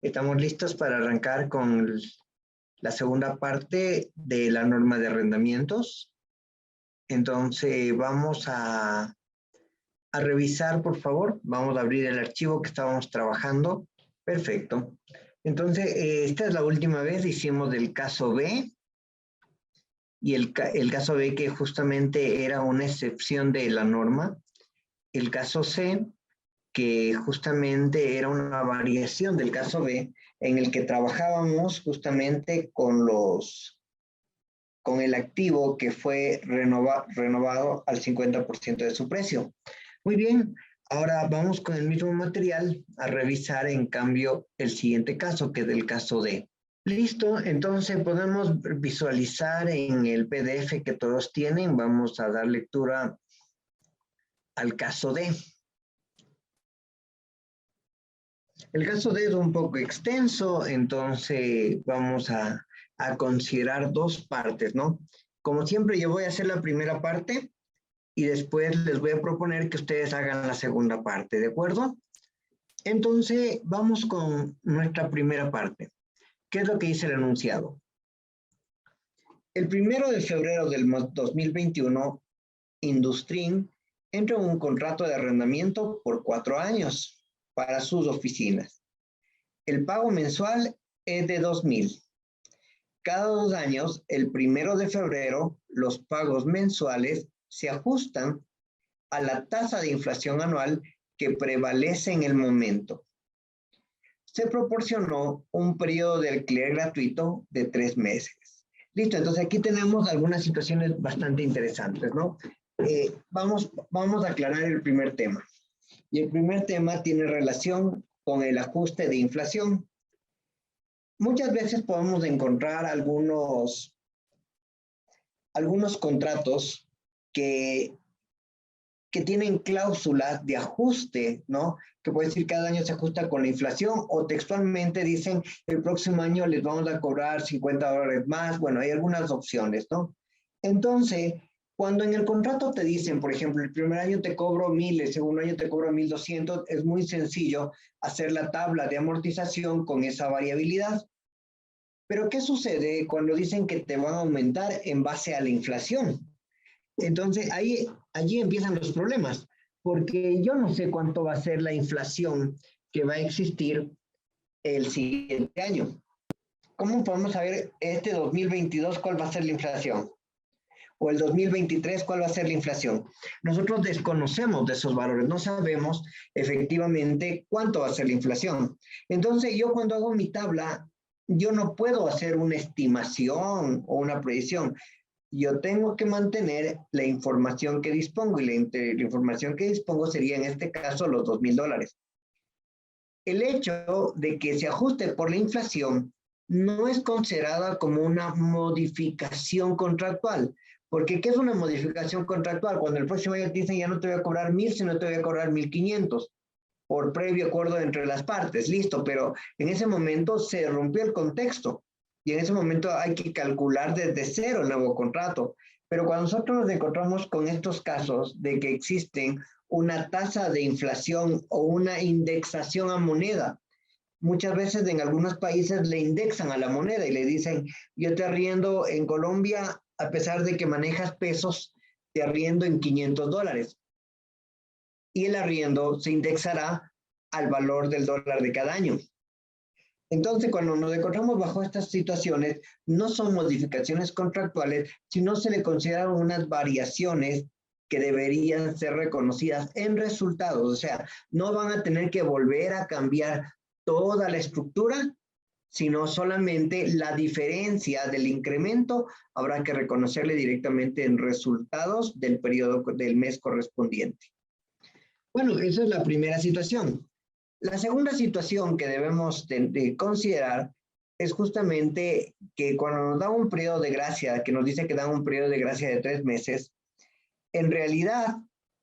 Estamos listos para arrancar con la segunda parte de la norma de arrendamientos. Entonces vamos a revisar, por favor. Vamos a abrir el archivo que estábamos trabajando. Perfecto. Entonces, esta es la última vez, hicimos del caso B. Y el caso B que justamente era una excepción de la norma. El caso C, que justamente era una variación del caso B, en el que trabajábamos justamente con el activo que fue renovado al 50% de su precio. Muy bien, ahora vamos con el mismo material a revisar en cambio el siguiente caso, que es el caso D. Listo, entonces podemos visualizar en el PDF que todos tienen. Vamos a dar lectura al caso D. El caso D es un poco extenso, entonces vamos a considerar dos partes, ¿no? Como siempre, yo voy a hacer la primera parte y después les voy a proponer que ustedes hagan la segunda parte, ¿de acuerdo? Entonces, vamos con nuestra primera parte. ¿Qué es lo que dice el enunciado? El 1 de febrero del 2021, Industrin entra en un contrato de arrendamiento por 4 años para sus oficinas. El pago mensual es de 2,000. Cada 2 años, el 1 de febrero, los pagos mensuales se ajustan a la tasa de inflación anual que prevalece en el momento. Se proporcionó un periodo de alquiler gratuito de 3 meses. Listo, entonces aquí tenemos algunas situaciones bastante interesantes, ¿no? Vamos a aclarar el primer tema. Y el primer tema tiene relación con el ajuste de inflación. Muchas veces podemos encontrar algunos contratos que tienen cláusulas de ajuste, ¿no? Que puede decir cada año se ajusta con la inflación, o textualmente dicen el próximo año les vamos a cobrar $50 más. Bueno, hay algunas opciones, ¿no? Entonces, cuando en el contrato te dicen, por ejemplo, el primer año te cobro 1,000, el segundo año te cobro 1,200, es muy sencillo hacer la tabla de amortización con esa variabilidad. Pero ¿qué sucede cuando dicen que te van a aumentar en base a la inflación? Entonces, allí empiezan los problemas, porque yo no sé cuánto va a ser la inflación que va a existir el siguiente año. ¿Cómo podemos saber este 2022 cuál va a ser la inflación? O el 2023 cuál va a ser la inflación. Nosotros desconocemos de esos valores, no sabemos efectivamente cuánto va a ser la inflación. Entonces, yo cuando hago mi tabla, yo no puedo hacer una estimación o una predicción. Yo tengo que mantener la información que dispongo, y la información que dispongo sería en este caso los $2,000. El hecho de que se ajuste por la inflación no es considerada como una modificación contractual, porque ¿qué es una modificación contractual? Cuando el próximo año te dicen ya no te voy a cobrar 1,000, sino te voy a cobrar 1,500 por previo acuerdo entre las partes, listo, pero en ese momento se rompió el contexto. Y en ese momento hay que calcular desde cero el nuevo contrato. Pero cuando nosotros nos encontramos con estos casos de que existen una tasa de inflación o una indexación a moneda, muchas veces en algunos países le indexan a la moneda y le dicen, yo te arriendo en Colombia, a pesar de que manejas pesos, te arriendo en $500. Y el arriendo se indexará al valor del dólar de cada año. Entonces, cuando nos encontramos bajo estas situaciones, no son modificaciones contractuales, sino se le consideran unas variaciones que deberían ser reconocidas en resultados. O sea, no van a tener que volver a cambiar toda la estructura, sino solamente la diferencia del incremento habrá que reconocerle directamente en resultados del periodo del mes correspondiente. Bueno, esa es la primera situación. La segunda situación que debemos de considerar es justamente que cuando nos dan un periodo de gracia, que nos dice que dan un periodo de gracia de 3 meses, en realidad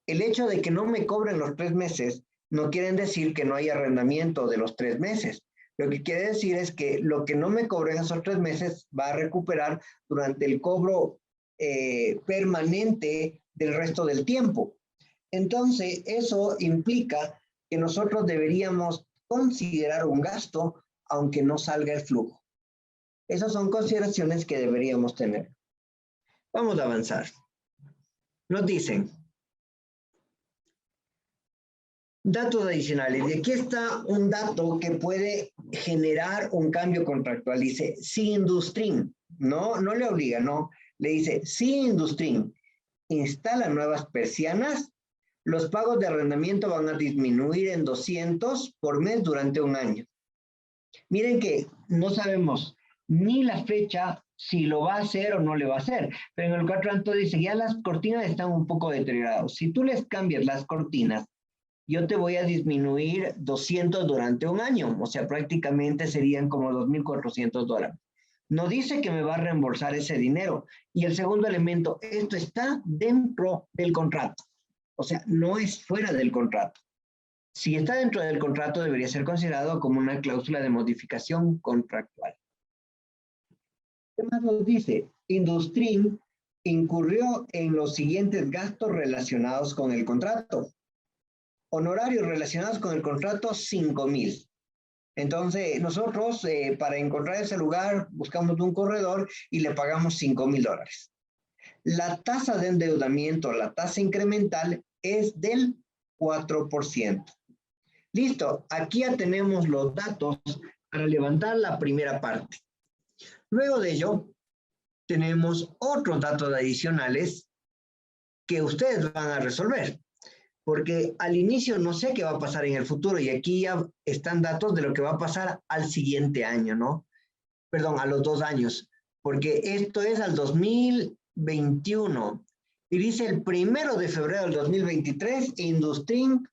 el hecho de que no me cobren los 3 meses no quiere decir que no hay arrendamiento de los 3 meses. Lo que quiere decir es que lo que no me cobren esos 3 meses va a recuperar durante el cobro permanente del resto del tiempo. Entonces, eso implica que nosotros deberíamos considerar un gasto aunque no salga el flujo. Esas son consideraciones que deberíamos tener. Vamos a avanzar. Nos dicen datos adicionales. Y aquí está un dato que puede generar un cambio contractual. Dice, si Industrin, no le obliga, no. Le dice, si Industrin instala nuevas persianas, los pagos de arrendamiento van a disminuir en 200 por mes durante un año. Miren que no sabemos ni la fecha si lo va a hacer o no le va a hacer. Pero en el contrato dice, ya las cortinas están un poco deterioradas. Si tú les cambias las cortinas, yo te voy a disminuir 200 durante un año. O sea, prácticamente serían como $2,400. No dice que me va a reembolsar ese dinero. Y el segundo elemento, esto está dentro del contrato. O sea, no es fuera del contrato. Si está dentro del contrato, debería ser considerado como una cláusula de modificación contractual. ¿Qué más nos dice? Industrin incurrió en los siguientes gastos relacionados con el contrato. Honorarios relacionados con el contrato, 5,000. Entonces, nosotros para encontrar ese lugar buscamos un corredor y le pagamos $5,000. La tasa de endeudamiento, la tasa incremental, es del 4%. Listo, aquí ya tenemos los datos para levantar la primera parte. Luego de ello, tenemos otros datos adicionales que ustedes van a resolver. Porque al inicio no sé qué va a pasar en el futuro y aquí ya están datos de lo que va a pasar al siguiente año, ¿no? Perdón, a los 2 años, porque esto es al 2021. Y dice el 1 de febrero del 2023, Industrin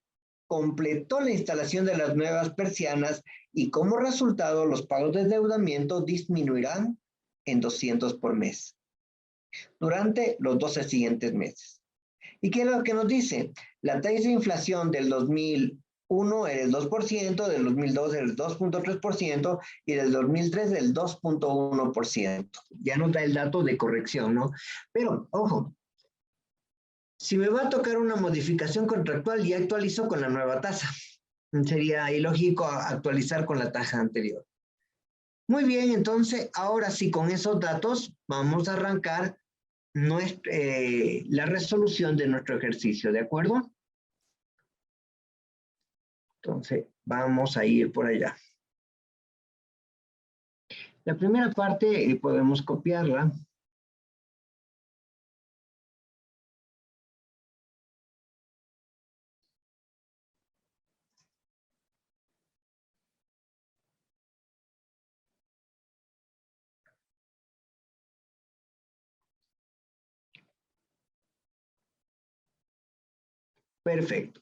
completó la instalación de las nuevas persianas y como resultado los pagos de endeudamiento disminuirán en 200 por mes durante los 12 siguientes meses. ¿Y qué es lo que nos dice? La tasa de inflación del 2001 era el 2%, del 2002 era el 2,3% y del 2003 el 2,1%. Ya nos da el dato de corrección, ¿no? Pero, ojo, si me va a tocar una modificación contractual, ya actualizo con la nueva tasa. Sería ilógico actualizar con la tasa anterior. Muy bien, entonces, ahora sí, con esos datos vamos a arrancar la resolución de nuestro ejercicio, ¿de acuerdo? Entonces, vamos a ir por allá. La primera parte podemos copiarla. Perfecto.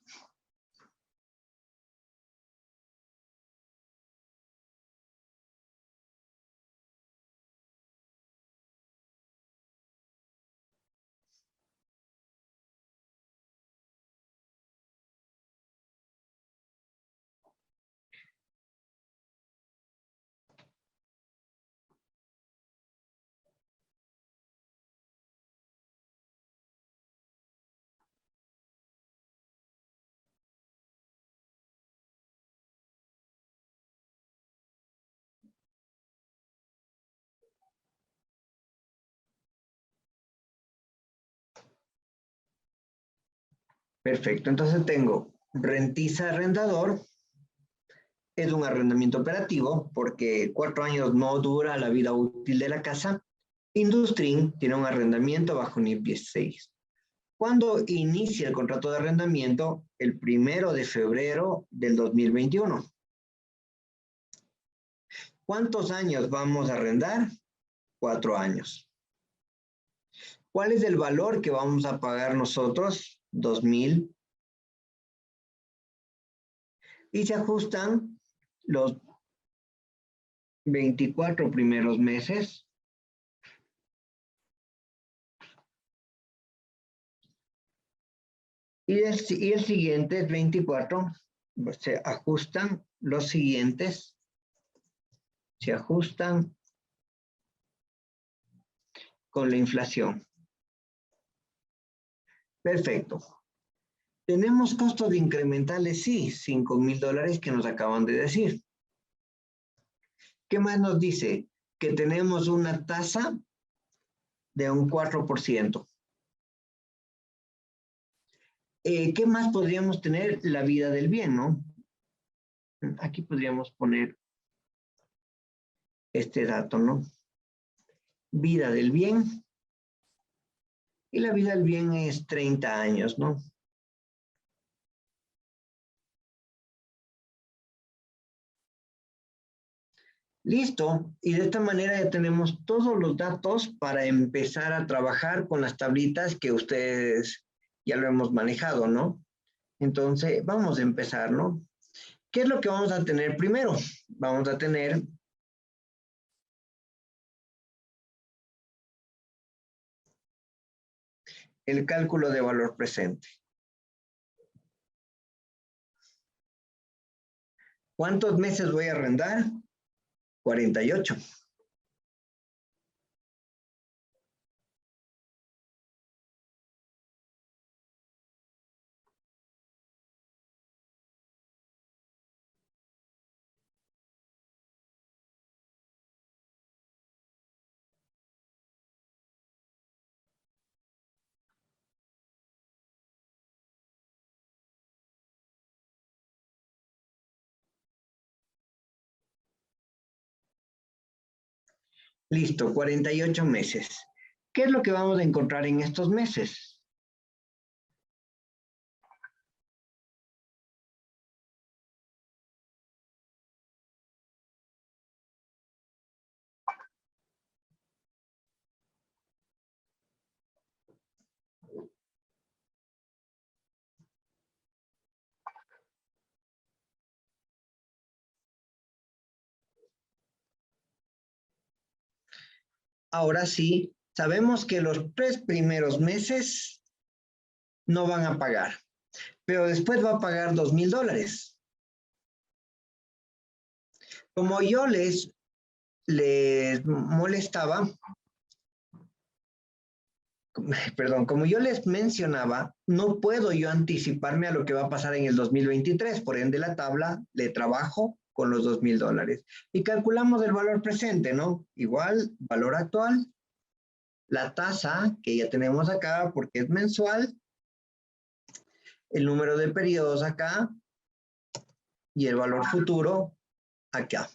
Perfecto. Entonces tengo rentiza arrendador. Es un arrendamiento operativo porque 4 años no dura la vida útil de la casa. Industrin tiene un arrendamiento bajo NIF 16. ¿Cuándo inicia el contrato de arrendamiento? El 1 de febrero del 2021. ¿Cuántos años vamos a arrendar? 4 años. ¿Cuál es el valor que vamos a pagar nosotros? 2,000. Y se ajustan los 24 primeros meses. Y el siguiente es 24. Se ajustan los siguientes. Se ajustan con la inflación. Perfecto. ¿Tenemos costos incrementales? Sí, $5,000 que nos acaban de decir. ¿Qué más nos dice? Que tenemos una tasa de un 4%. ¿Qué más podríamos tener? La vida del bien, ¿no? Aquí podríamos poner este dato, ¿no? Vida del bien. Y la vida del bien es 30 años, ¿no? Listo. Y de esta manera ya tenemos todos los datos para empezar a trabajar con las tablitas que ustedes ya lo hemos manejado, ¿no? Entonces, vamos a empezar, ¿no? ¿Qué es lo que vamos a tener primero? Vamos a tener el cálculo de valor presente. ¿Cuántos meses voy a arrendar? 48. Listo, 48 meses. ¿Qué es lo que vamos a encontrar en estos meses? Ahora sí, sabemos que los 3 primeros meses no van a pagar, pero después va a pagar $2,000. Como yo les molestaba, perdón, como yo les mencionaba, no puedo yo anticiparme a lo que va a pasar en el 2023, por ende la tabla le trabajo con los $2,000 y calculamos el valor presente, ¿no? Igual, valor actual, la tasa que ya tenemos acá porque es mensual, el número de periodos acá y el valor futuro acá.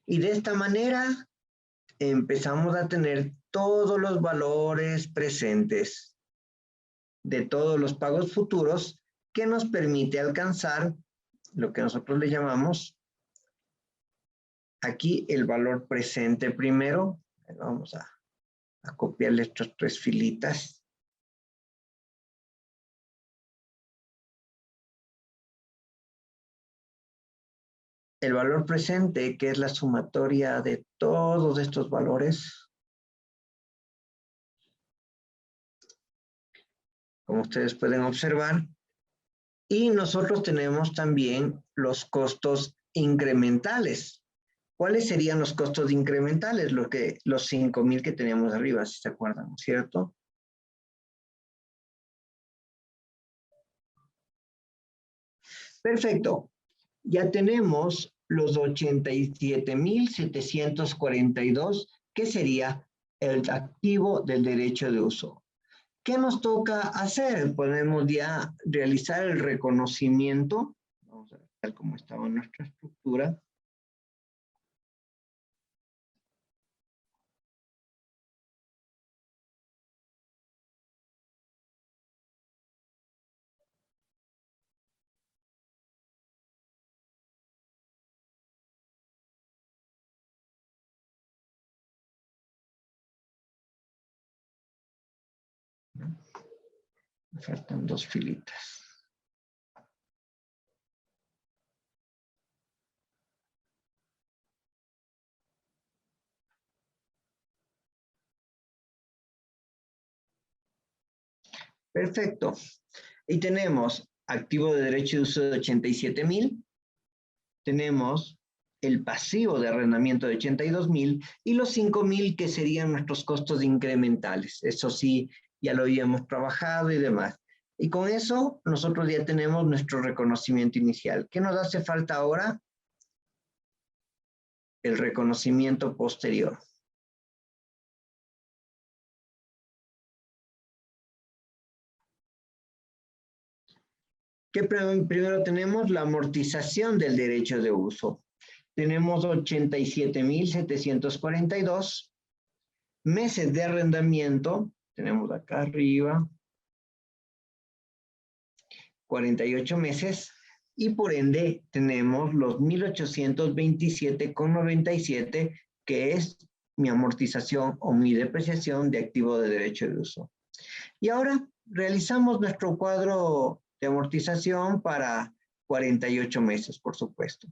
Y de esta manera empezamos a tener todos los valores presentes de todos los pagos futuros que nos permite alcanzar lo que nosotros le llamamos aquí el valor presente primero. Vamos a copiarle estas 3 filitas. El valor presente, que es la sumatoria de todos estos valores. Como ustedes pueden observar. Y nosotros tenemos también los costos incrementales. ¿Cuáles serían los costos incrementales? Los 5,000 que teníamos arriba, si se acuerdan, ¿cierto? Perfecto. Ya tenemos los 87,742, que sería el activo del derecho de uso. ¿Qué nos toca hacer? Podemos ya realizar el reconocimiento. Vamos a ver tal como estaba nuestra estructura. Me faltan 2 filitas. Perfecto. Y tenemos activo de derecho de uso de 87,000. Tenemos el pasivo de arrendamiento de 82,000 y los 5,000 que serían nuestros costos incrementales. Eso sí, ya lo habíamos trabajado y demás. Y con eso nosotros ya tenemos nuestro reconocimiento inicial. ¿Qué nos hace falta ahora? El reconocimiento posterior. ¿Qué primero tenemos? La amortización del derecho de uso. Tenemos 87.742 meses de arrendamiento. Tenemos acá arriba 48 meses. Y por ende tenemos los 1.827,97, que es mi amortización o mi depreciación de activo de derecho de uso. Y ahora realizamos nuestro cuadro de amortización para 48 meses, por supuesto.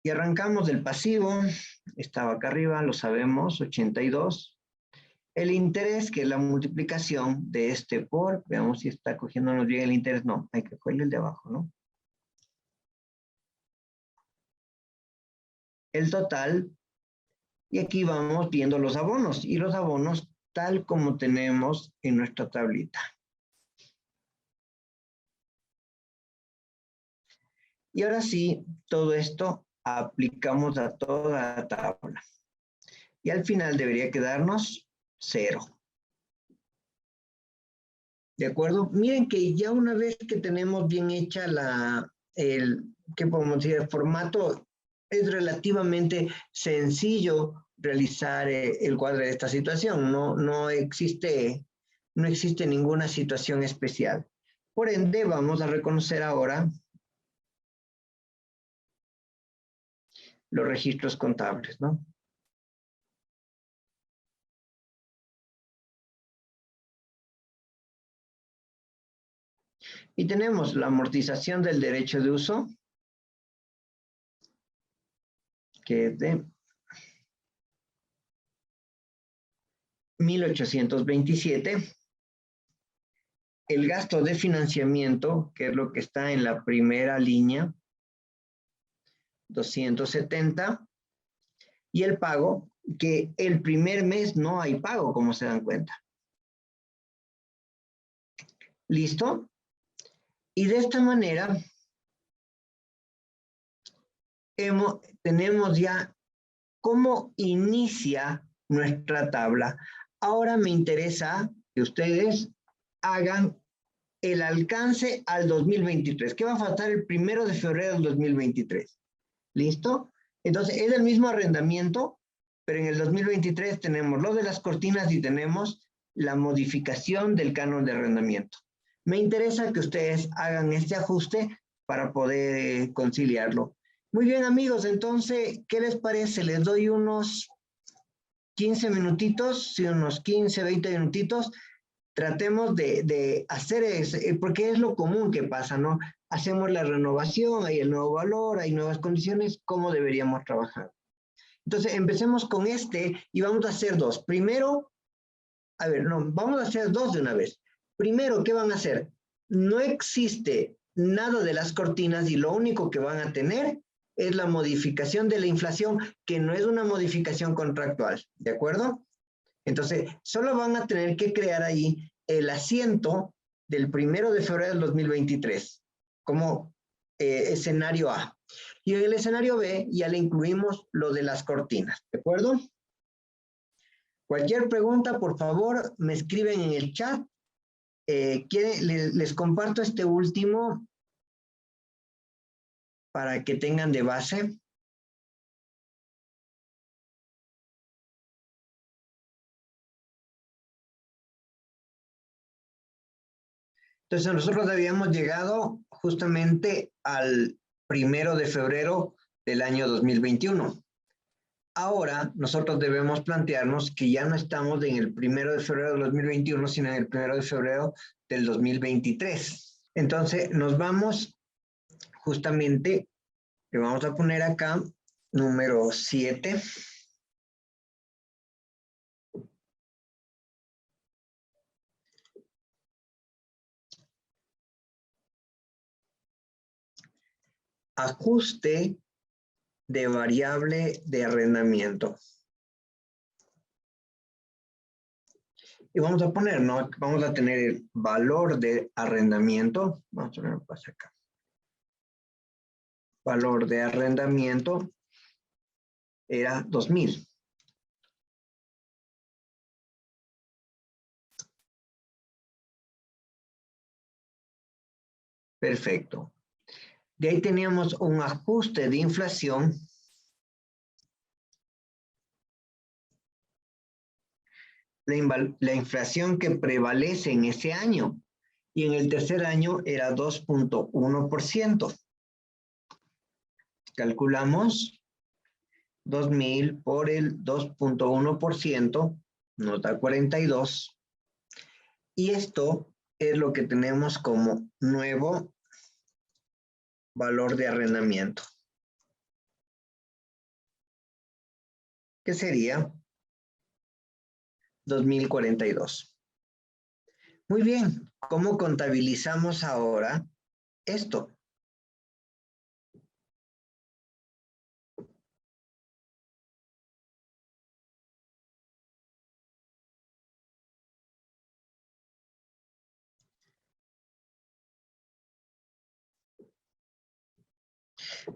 Y arrancamos del pasivo, estaba acá arriba, lo sabemos, 82. El interés, que es la multiplicación de este por, veamos si está cogiéndonos bien el interés, no, hay que cogerle el de abajo, ¿no? El total, y aquí vamos viendo los abonos, y los abonos tal como tenemos en nuestra tablita. Y ahora sí, todo esto aplicamos a toda la tabla. Y al final debería quedarnos 0. ¿De acuerdo? Miren que ya una vez que tenemos bien hecha ¿qué podemos decir? El formato, es relativamente sencillo realizar el cuadro de esta situación. No existe ninguna situación especial. Por ende, vamos a reconocer ahora los registros contables, ¿no? Y tenemos la amortización del derecho de uso, que es de 1.827. El gasto de financiamiento, que es lo que está en la primera línea, 270. Y el pago, que el primer mes no hay pago, como se dan cuenta. ¿Listo? Y de esta manera tenemos ya cómo inicia nuestra tabla. Ahora me interesa que ustedes hagan el alcance al 2023. ¿Qué va a faltar el 1 de febrero del 2023? ¿Listo? Entonces, es el mismo arrendamiento, pero en el 2023 tenemos lo de las cortinas y tenemos la modificación del canon de arrendamiento. Me interesa que ustedes hagan este ajuste para poder conciliarlo. Muy bien, amigos, entonces, ¿qué les parece? Les doy unos 15 minutitos, sí, unos 15, 20 minutitos. Tratemos de hacer eso, porque es lo común que pasa, ¿no? Hacemos la renovación, hay el nuevo valor, hay nuevas condiciones, ¿cómo deberíamos trabajar? Entonces, empecemos con y vamos a hacer dos. Primero, vamos a hacer dos de una vez. Primero, ¿qué van a hacer? No existe nada de las cortinas y lo único que van a tener es la modificación de la inflación, que no es una modificación contractual, ¿de acuerdo? Entonces, solo van a tener que crear ahí el asiento del 1 de febrero del 2023 como escenario A. Y en el escenario B ya le incluimos lo de las cortinas, ¿de acuerdo? Cualquier pregunta, por favor, me escriben en el chat. Les comparto este último para que tengan de base. Entonces nosotros habíamos llegado justamente al 1 de febrero del año 2021. Ahora nosotros debemos plantearnos que ya no estamos en el 1 de febrero del 2021, sino en el 1 de febrero del 2023. Entonces nos vamos justamente Le vamos a poner acá número 7. Ajuste de variable de arrendamiento. Y vamos a poner, ¿no? Vamos a tener el valor de arrendamiento. Vamos a ponerlo para acá. Valor de arrendamiento era 2,000. Perfecto. De ahí teníamos un ajuste de inflación. La inflación que prevalece en ese año. Y en el tercer año era 2,1%. Calculamos 2,000 por el 2,1%, nos da 42. Y esto es lo que tenemos como nuevo valor de arrendamiento, que sería 2,042. Muy bien, ¿cómo contabilizamos ahora esto?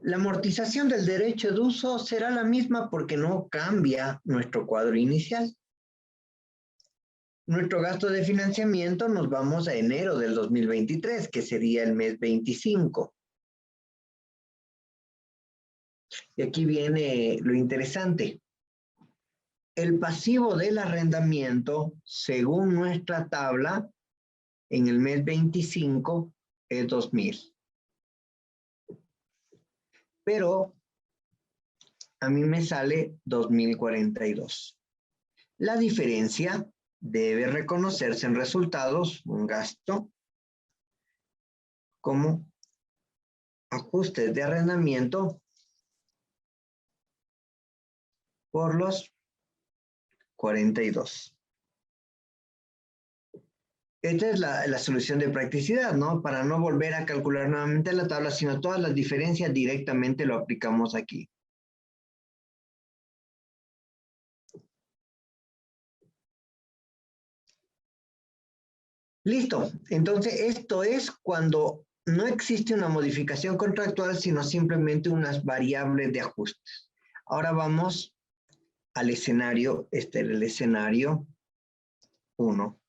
La amortización del derecho de uso será la misma porque no cambia nuestro cuadro inicial. Nuestro gasto de financiamiento nos vamos a enero del 2023, que sería el mes 25. Y aquí viene lo interesante. El pasivo del arrendamiento, según nuestra tabla, en el mes 25 es 2,000. Pero a mí me sale 2,042. La diferencia debe reconocerse en resultados, un gasto, como ajustes de arrendamiento por los 42. Esta es la solución de practicidad, ¿no? Para no volver a calcular nuevamente la tabla, sino todas las diferencias directamente lo aplicamos aquí. Listo. Entonces, esto es cuando no existe una modificación contractual, sino simplemente unas variables de ajustes. Ahora vamos al escenario, este es el escenario 1.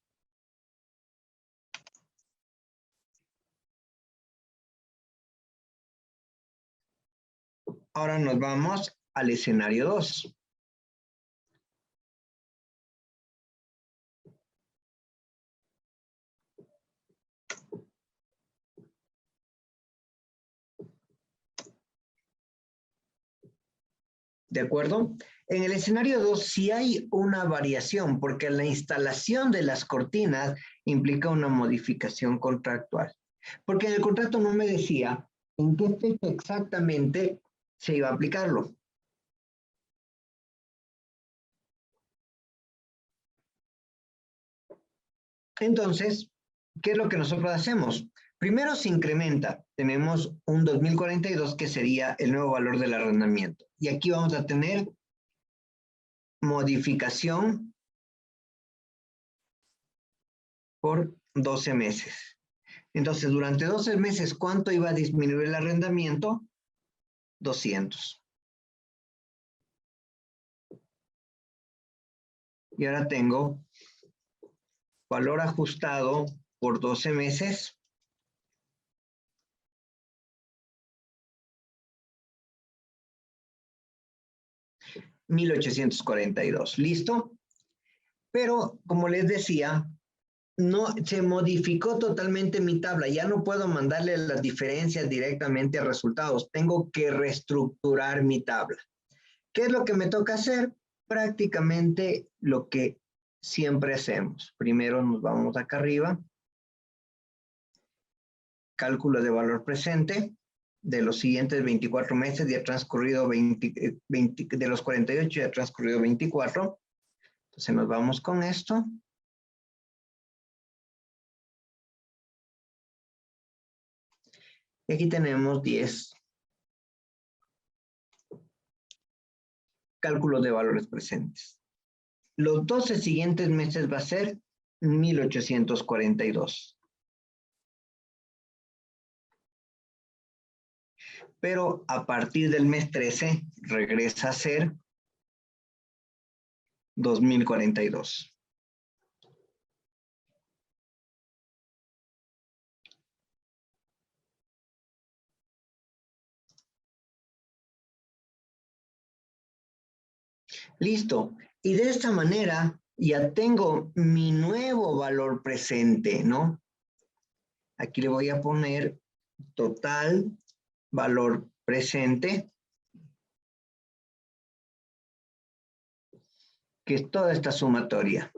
Ahora nos vamos al escenario 2. ¿De acuerdo? En el escenario 2 sí hay una variación, porque la instalación de las cortinas implica una modificación contractual. Porque en el contrato no me decía en qué fecha exactamente se iba a aplicarlo. Entonces, ¿qué es lo que nosotros hacemos? Primero se incrementa. Tenemos un 2,042 que sería el nuevo valor del arrendamiento. Y aquí vamos a tener modificación por 12 meses. Entonces, durante 12 meses, ¿cuánto iba a disminuir el arrendamiento? 200. Y ahora tengo valor ajustado por 12 meses. $1,842. ¿Listo? Pero, como les decía, no se modificó totalmente mi tabla. Ya no puedo mandarle las diferencias directamente a resultados. Tengo que reestructurar mi tabla. ¿Qué es lo que me toca hacer? Prácticamente lo que siempre hacemos. Primero nos vamos acá arriba. Cálculo de valor presente. de los siguientes 24 meses, ya ha transcurrido de los 48 ya ha transcurrido 24. Entonces nos vamos con esto. Y aquí tenemos 10 cálculos de valores presentes. Los 12 siguientes meses va a ser 1842. Pero a partir del mes 13 regresa a ser 2042. Listo. Y de esta manera ya tengo mi nuevo valor presente, ¿no? Aquí le voy a poner total valor presente, que es toda esta sumatoria.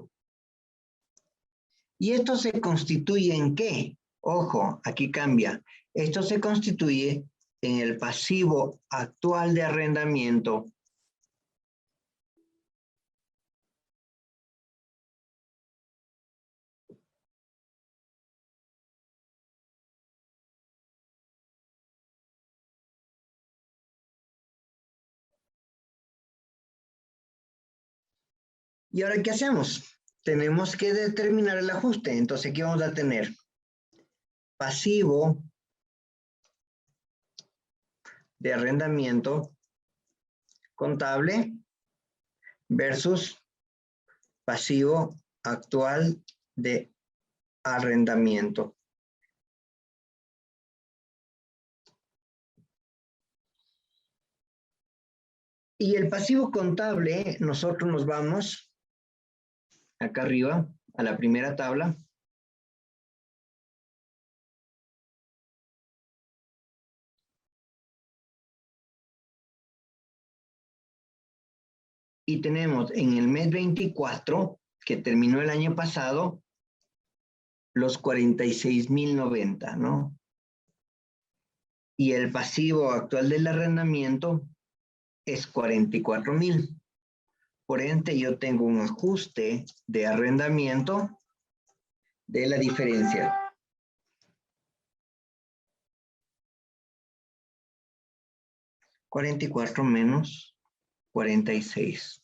¿Y esto se constituye en qué? Ojo, aquí cambia. Esto se constituye en el pasivo actual de arrendamiento ¿Y ahora qué hacemos? Tenemos que determinar el ajuste. Entonces, ¿qué vamos a tener? Pasivo de arrendamiento contable versus pasivo actual de arrendamiento. Y el pasivo contable, nosotros nos vamos acá arriba a la primera tabla. Y tenemos en el mes 24, que terminó el año pasado, los 46,090, ¿no? Y el pasivo actual del arrendamiento es 44,000. Por ende, yo tengo un ajuste de arrendamiento de la diferencia. $44 menos 46.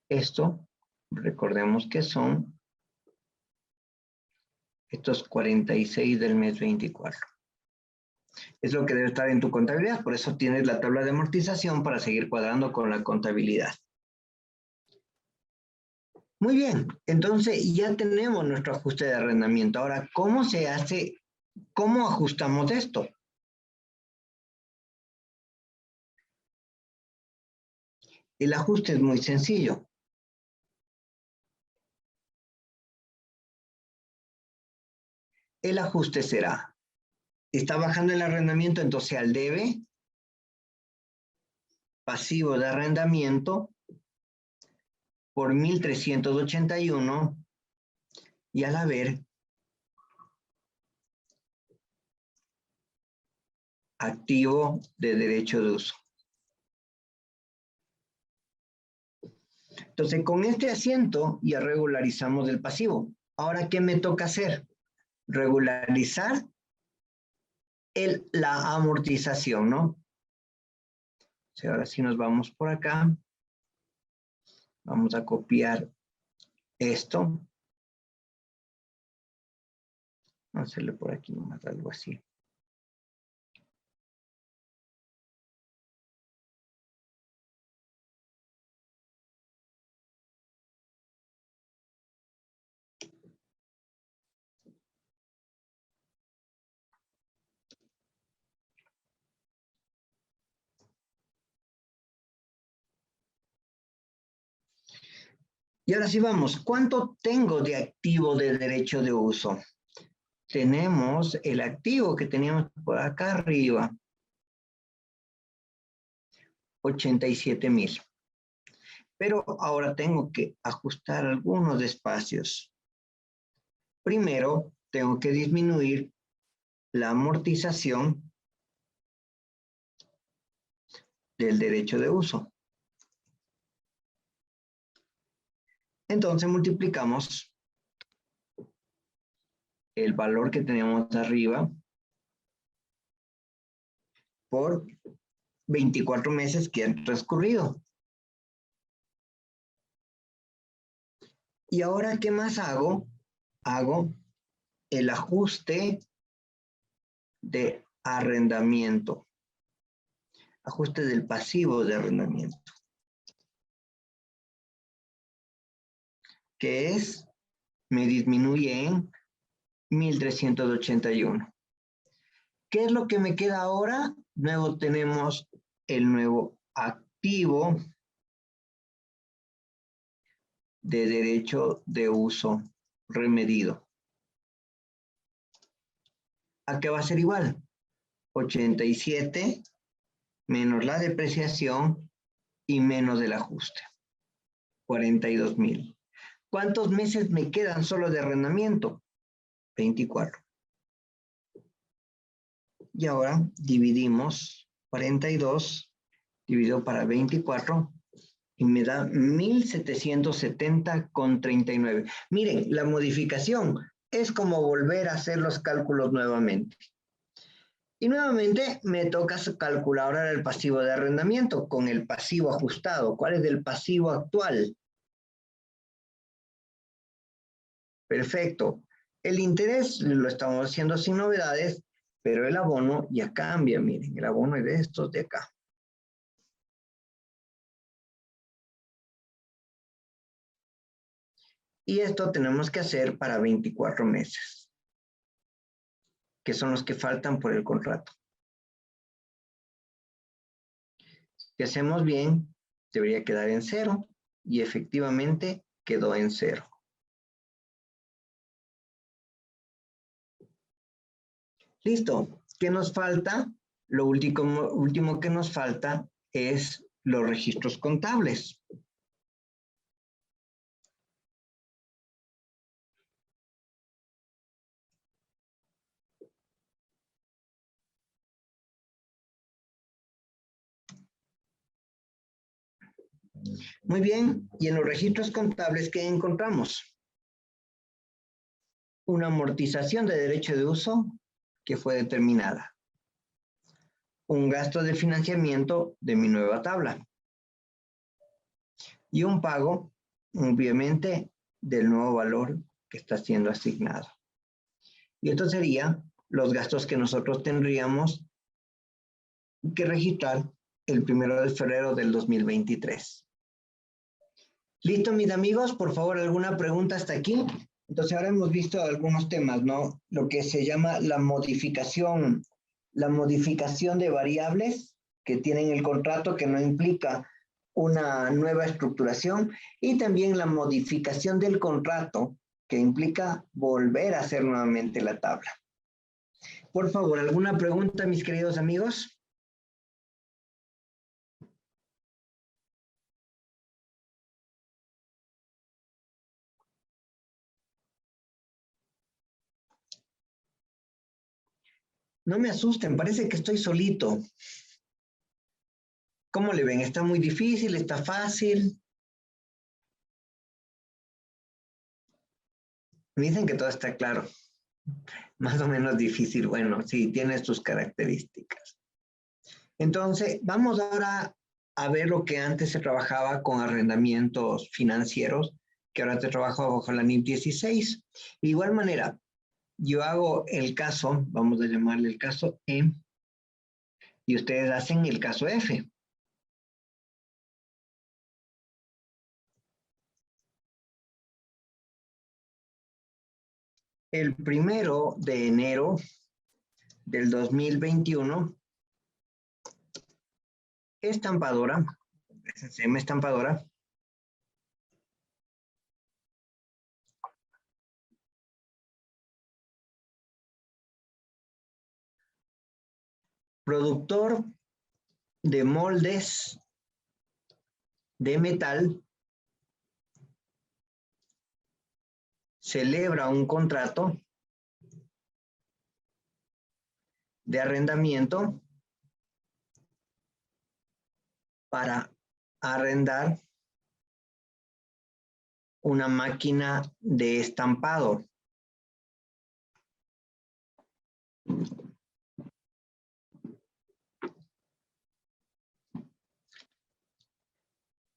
Esto, recordemos que son estos 46 del mes 24. Es lo que debe estar en tu contabilidad, por eso tienes la tabla de amortización para seguir cuadrando con la contabilidad. Muy bien, entonces ya tenemos nuestro ajuste de arrendamiento. Ahora, ¿cómo se hace? ¿Cómo ajustamos esto? El ajuste es muy sencillo. El ajuste será, está bajando el arrendamiento, entonces al debe, pasivo de arrendamiento, por 1,381, y al haber, activo de derecho de uso. Entonces, con este asiento ya regularizamos el pasivo. Ahora, ¿qué me toca hacer? Regularizar la amortización, ¿no? Entonces, ahora sí nos vamos por acá. Vamos a copiar esto. Vamos a hacerle por aquí nomás algo así. Y ahora sí vamos. ¿Cuánto tengo de activo de derecho de uso? Tenemos el activo que teníamos por acá arriba. 87,000. Pero ahora tengo que ajustar algunos espacios. Primero, tengo que disminuir la amortización del derecho de uso. Entonces multiplicamos el valor que tenemos arriba por 24 meses que han transcurrido. Y ahora, ¿qué más hago? Hago el ajuste de arrendamiento. Ajuste del pasivo de arrendamiento. Que es, me disminuye en 1.381. ¿Qué es lo que me queda ahora? Luego tenemos el nuevo activo de derecho de uso remedido. ¿A qué va a ser igual? 87 menos la depreciación y menos el ajuste. 42,000. ¿Cuántos meses me quedan solo de arrendamiento? 24. Y ahora dividimos 42 dividido para 24 y me da 1.770,39. Miren, la modificación es como volver a hacer los cálculos nuevamente. Y nuevamente me toca calcular ahora el pasivo de arrendamiento con el pasivo ajustado. ¿Cuál es el pasivo actual? Perfecto. El interés lo estamos haciendo sin novedades, pero el abono ya cambia. Miren, el abono es de estos de acá. Y esto tenemos que hacer para 24 meses, que son los que faltan por el contrato. Si hacemos bien, debería quedar en 0 y efectivamente quedó en 0. Listo. ¿Qué nos falta? Lo último que nos falta es los registros contables. Muy bien, y en los registros contables, ¿qué encontramos? Una amortización de derecho de uso que fue determinada. Un gasto de financiamiento de mi nueva tabla. Y un pago, obviamente, del nuevo valor que está siendo asignado. Y esto sería los gastos que nosotros tendríamos que registrar el 1 de febrero del 2023. ¿Listo, mis amigos? Por favor, ¿alguna pregunta hasta aquí? Entonces, ahora hemos visto algunos temas, ¿no? Lo que se llama la modificación de variables que tienen el contrato que no implica una nueva estructuración y también la modificación del contrato que implica volver a hacer nuevamente la tabla. Por favor, ¿alguna pregunta, mis queridos amigos? No me asusten, parece que estoy solito. ¿Cómo le ven? ¿Está muy difícil? ¿Está fácil? Me dicen que todo está claro. Más o menos difícil. Bueno, sí, tiene sus características. Entonces, vamos ahora a ver lo que antes se trabajaba con arrendamientos financieros, que ahora se trabaja bajo la NIF 16. De igual manera, yo hago el caso, vamos a llamarle el caso E, y ustedes hacen el caso F. El 1 de enero del 2021, estampadora, SCM estampadora, productor de moldes de metal celebra un contrato de arrendamiento para arrendar una máquina de estampado.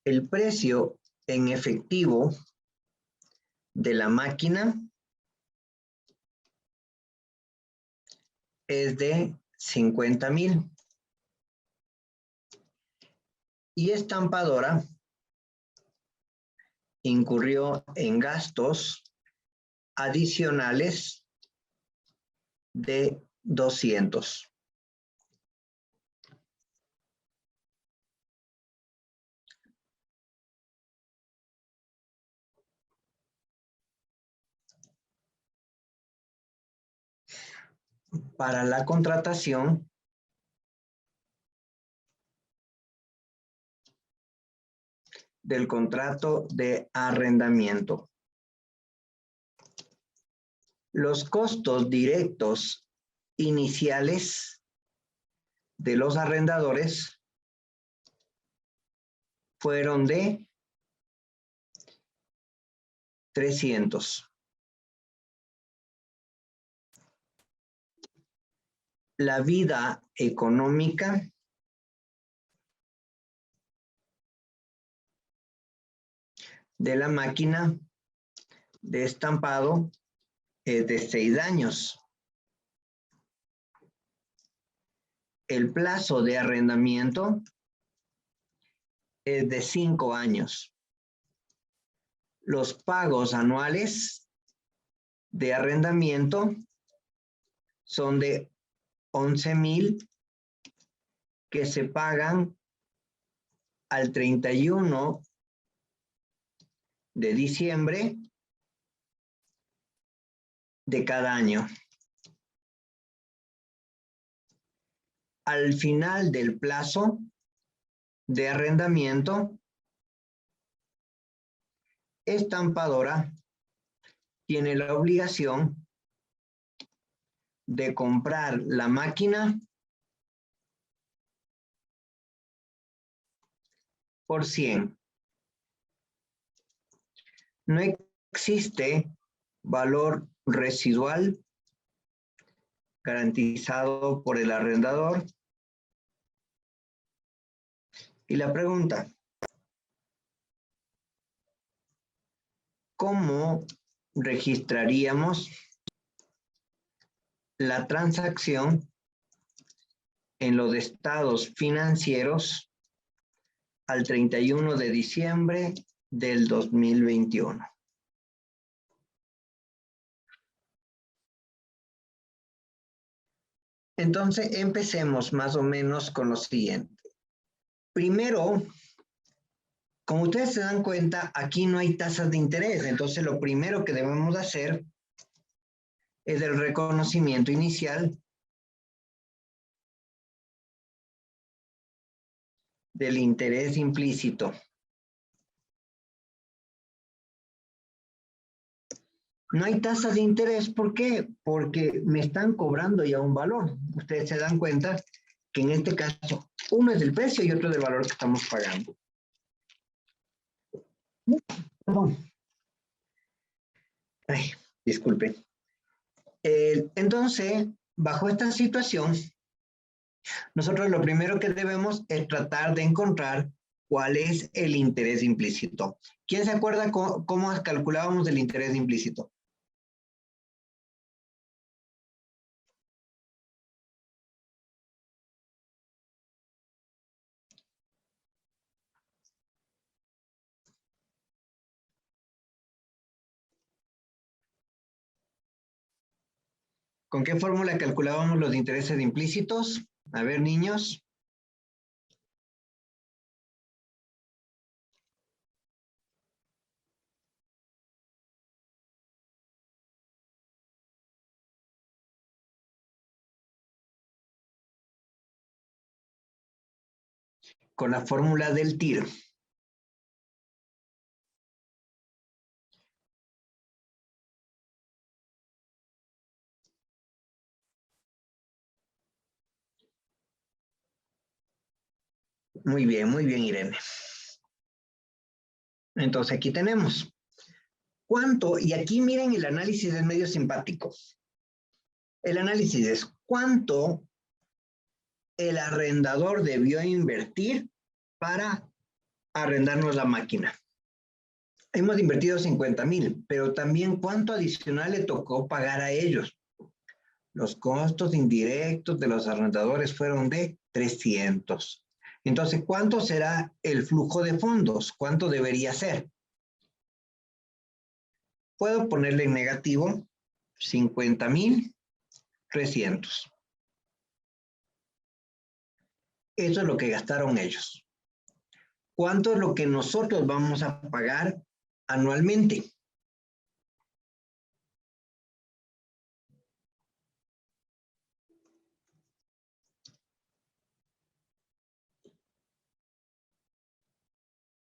El precio en efectivo de la máquina es de 50,000. Y estampadora incurrió en gastos adicionales de 200. Para la contratación del contrato de arrendamiento. Los costos directos iniciales de los arrendadores fueron de 300. La vida económica de la máquina de estampado es de 6 años. El plazo de arrendamiento es de 5 años. Los pagos anuales de arrendamiento son de 11,000 que se pagan al 31 de diciembre de cada año. Al final del plazo de arrendamiento, estampadora tiene la obligación de comprar la máquina por 100. No existe valor residual garantizado por el arrendador. Y la pregunta, ¿cómo registraríamos la transacción en los estados financieros al 31 de diciembre del 2021? Entonces, empecemos más o menos con lo siguiente. Primero, como ustedes se dan cuenta, aquí no hay tasas de interés. Entonces, lo primero que debemos hacer es el reconocimiento inicial del interés implícito. No hay tasas de interés, ¿por qué? Porque me están cobrando ya un valor. Ustedes se dan cuenta que en este caso, uno es el precio y otro del valor que estamos pagando. Perdón. Ay, disculpe. Entonces, bajo esta situación, nosotros lo primero que debemos es tratar de encontrar cuál es el interés implícito. ¿Quién se acuerda cómo calculábamos el interés implícito? ¿Con qué fórmula calculábamos los intereses implícitos? A ver, niños. Con la fórmula del TIR. Muy bien, Irene. Entonces aquí tenemos cuánto, y aquí miren el análisis es medio simpático. El análisis es cuánto el arrendador debió invertir para arrendarnos la máquina. Hemos invertido 50,000, pero también cuánto adicional le tocó pagar a ellos. Los costos indirectos de los arrendadores fueron de 300. Entonces, ¿cuánto será el flujo de fondos? ¿Cuánto debería ser? Puedo ponerle en negativo 50,300. Eso es lo que gastaron ellos. ¿Cuánto es lo que nosotros vamos a pagar anualmente?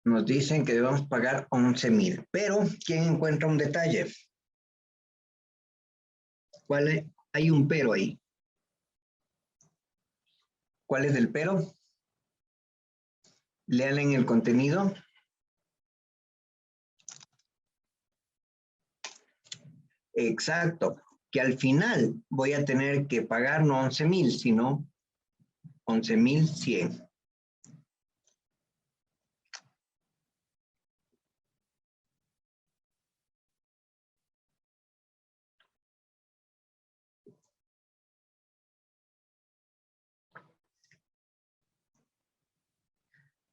Nos dicen que debemos pagar 11,000, pero ¿quién encuentra un detalle? ¿Cuál es? Hay un pero ahí. ¿Cuál es el pero? Lean en el contenido. Exacto, que al final voy a tener que pagar no 11,000, sino 11,100.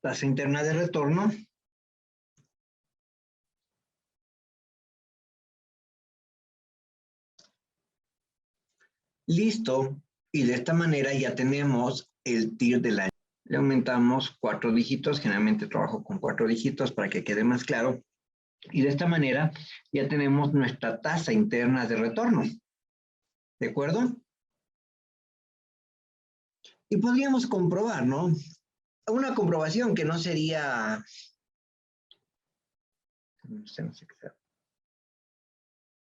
Tasa interna de retorno. Listo. Y de esta manera ya tenemos el TIR del año. Le aumentamos 4 dígitos. Generalmente trabajo con 4 dígitos para que quede más claro. Y de esta manera ya tenemos nuestra tasa interna de retorno. ¿De acuerdo? Y podríamos comprobar, ¿no? Una comprobación que no sería... No sé qué sea.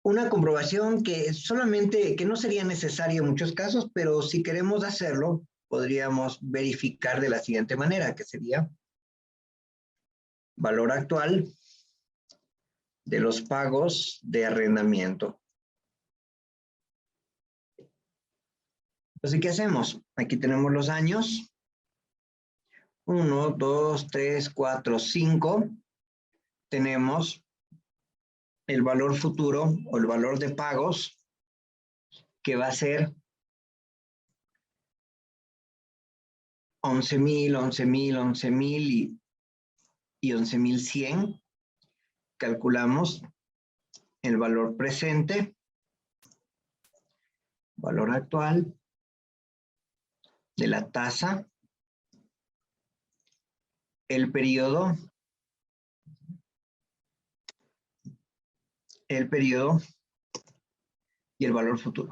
Una comprobación que solamente, que no sería necesaria en muchos casos, pero si queremos hacerlo, podríamos verificar de la siguiente manera, que sería valor actual de los pagos de arrendamiento. Entonces, ¿qué hacemos? Aquí tenemos los años. 1, 2, 3, 4, 5. Tenemos el valor futuro o el valor de pagos que va a ser 11,000, 11,000, 11,000 y 11,100. Calculamos el valor presente, valor actual de la tasa, el periodo y el valor futuro.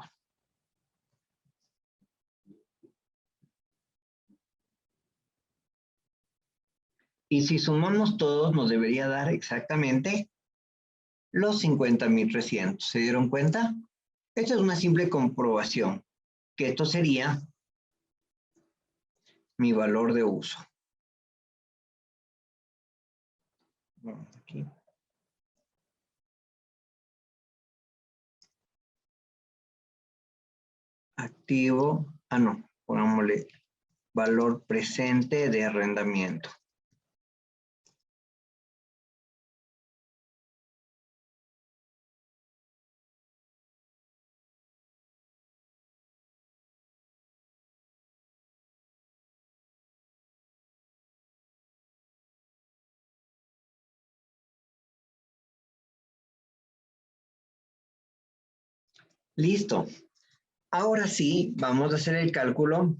Y si sumamos todos, nos debería dar exactamente los 50,300. ¿Se dieron cuenta? Esta es una simple comprobación, que esto sería mi valor de uso. Vamos aquí. Activo, no, pongámosle valor presente de arrendamiento. Listo. Ahora sí, vamos a hacer el cálculo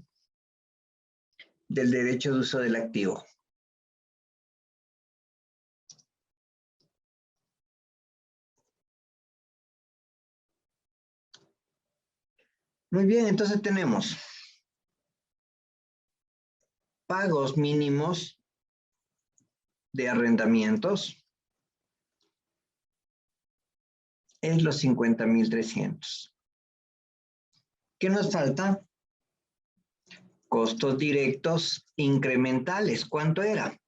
del derecho de uso del activo. Muy bien, entonces tenemos pagos mínimos de arrendamientos es los 50,300. ¿Qué nos falta? Costos directos incrementales. ¿Cuánto era?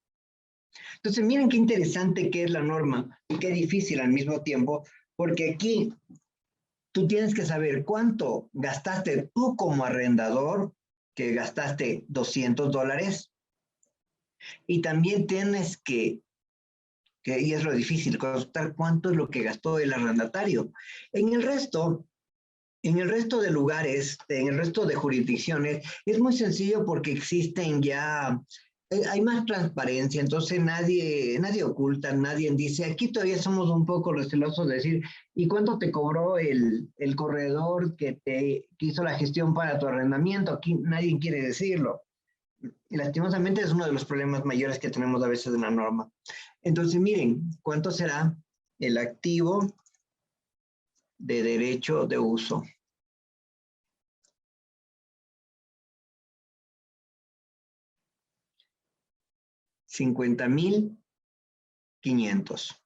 Entonces, miren qué interesante que es la norma y qué difícil al mismo tiempo, porque aquí tú tienes que saber cuánto gastaste tú como arrendador, que gastaste $200, y también tienes y es lo difícil, contar cuánto es lo que gastó el arrendatario. En el resto de lugares, en el resto de jurisdicciones, es muy sencillo porque existen ya, hay más transparencia, entonces nadie oculta, nadie dice, aquí todavía somos un poco recelosos de decir, ¿y cuánto te cobró el corredor que hizo la gestión para tu arrendamiento? Aquí nadie quiere decirlo. Y lastimosamente es uno de los problemas mayores que tenemos a veces en la norma. Entonces, miren, ¿cuánto será el activo de derecho de uso? $50,500.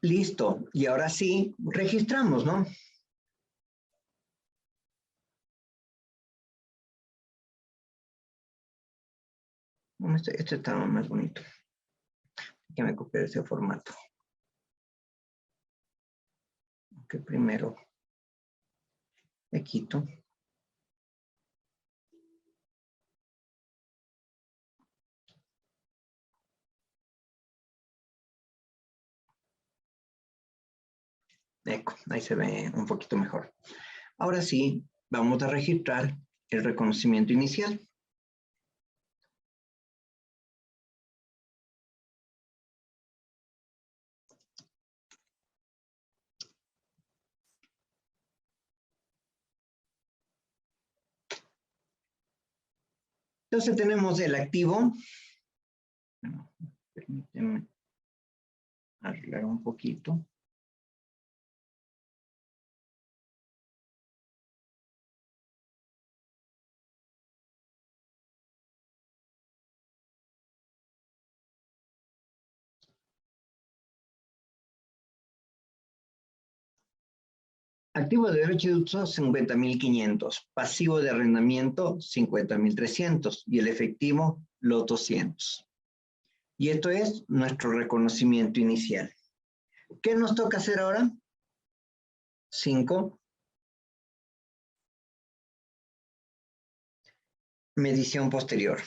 Listo. Y ahora sí, registramos, ¿no? Este está más bonito. Que me copié ese formato. Que primero le quito. Eco, ahí se ve un poquito mejor. Ahora sí, vamos a registrar el reconocimiento inicial. Entonces tenemos el activo. Bueno, permíteme arreglar un poquito. Activo de derecho de uso, 50,500. Pasivo de arrendamiento, 50,300. Y el efectivo, los 200. Y esto es nuestro reconocimiento inicial. ¿Qué nos toca hacer ahora? 5. Medición posterior.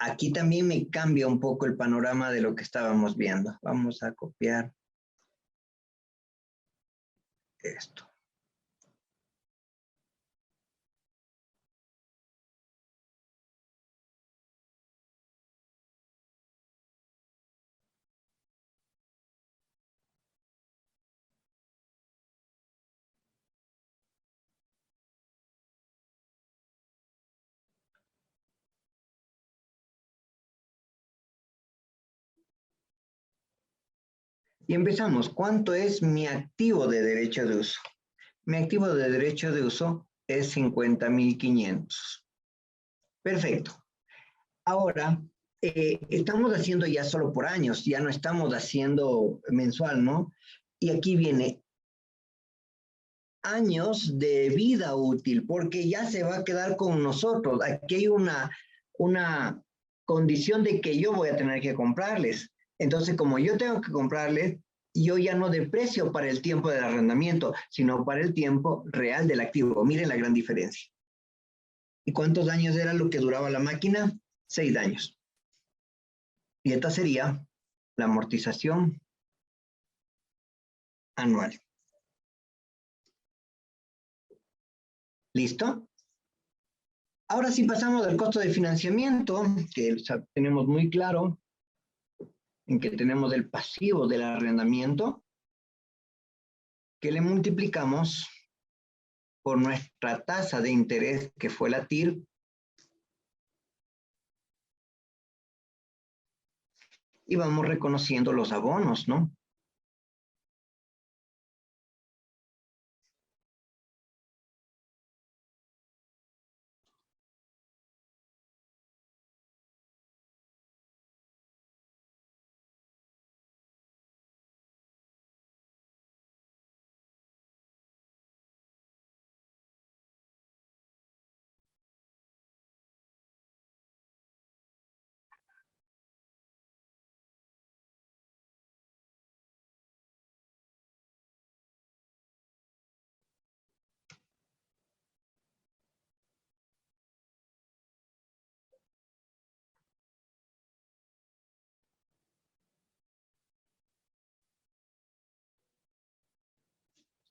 Aquí también me cambia un poco el panorama de lo que estábamos viendo. Vamos a copiar esto. Y empezamos. ¿Cuánto es mi activo de derecho de uso? Mi activo de derecho de uso es 50,500. Perfecto. Ahora, estamos haciendo ya solo por años, ya no estamos haciendo mensual, ¿no? Y aquí viene años de vida útil, porque ya se va a quedar con nosotros. Aquí hay una condición de que yo voy a tener que comprarles. Entonces, como yo tengo que comprarles, yo ya no deprecio para el tiempo del arrendamiento, sino para el tiempo real del activo. Miren la gran diferencia. ¿Y cuántos años era lo que duraba la máquina? 6 años. Y esta sería la amortización anual. ¿Listo? Ahora sí pasamos al costo de financiamiento, que tenemos muy claro, en que tenemos el pasivo del arrendamiento. que le multiplicamos por nuestra tasa de interés, que fue la TIR, y vamos reconociendo los abonos, ¿no?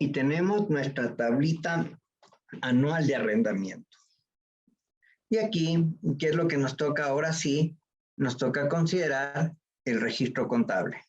Y tenemos nuestra tablita anual de arrendamiento. Y aquí, ¿qué es lo que nos toca ahora? Sí, nos toca considerar el registro contable.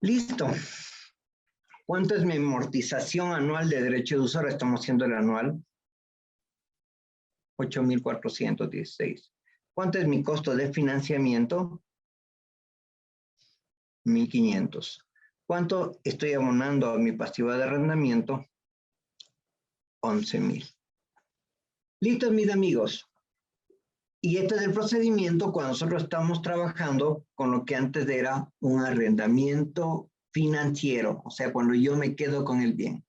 Listo. ¿Cuánto es mi amortización anual de derecho de uso? Ahora estamos haciendo el anual. 8,416. ¿Cuánto es mi costo de financiamiento? 1,500. ¿Cuánto estoy abonando a mi pasiva de arrendamiento? 11,000. Listo, mis amigos. Y este es el procedimiento cuando nosotros estamos trabajando con lo que antes era un arrendamiento financiero, o sea, cuando yo me quedo con el bien.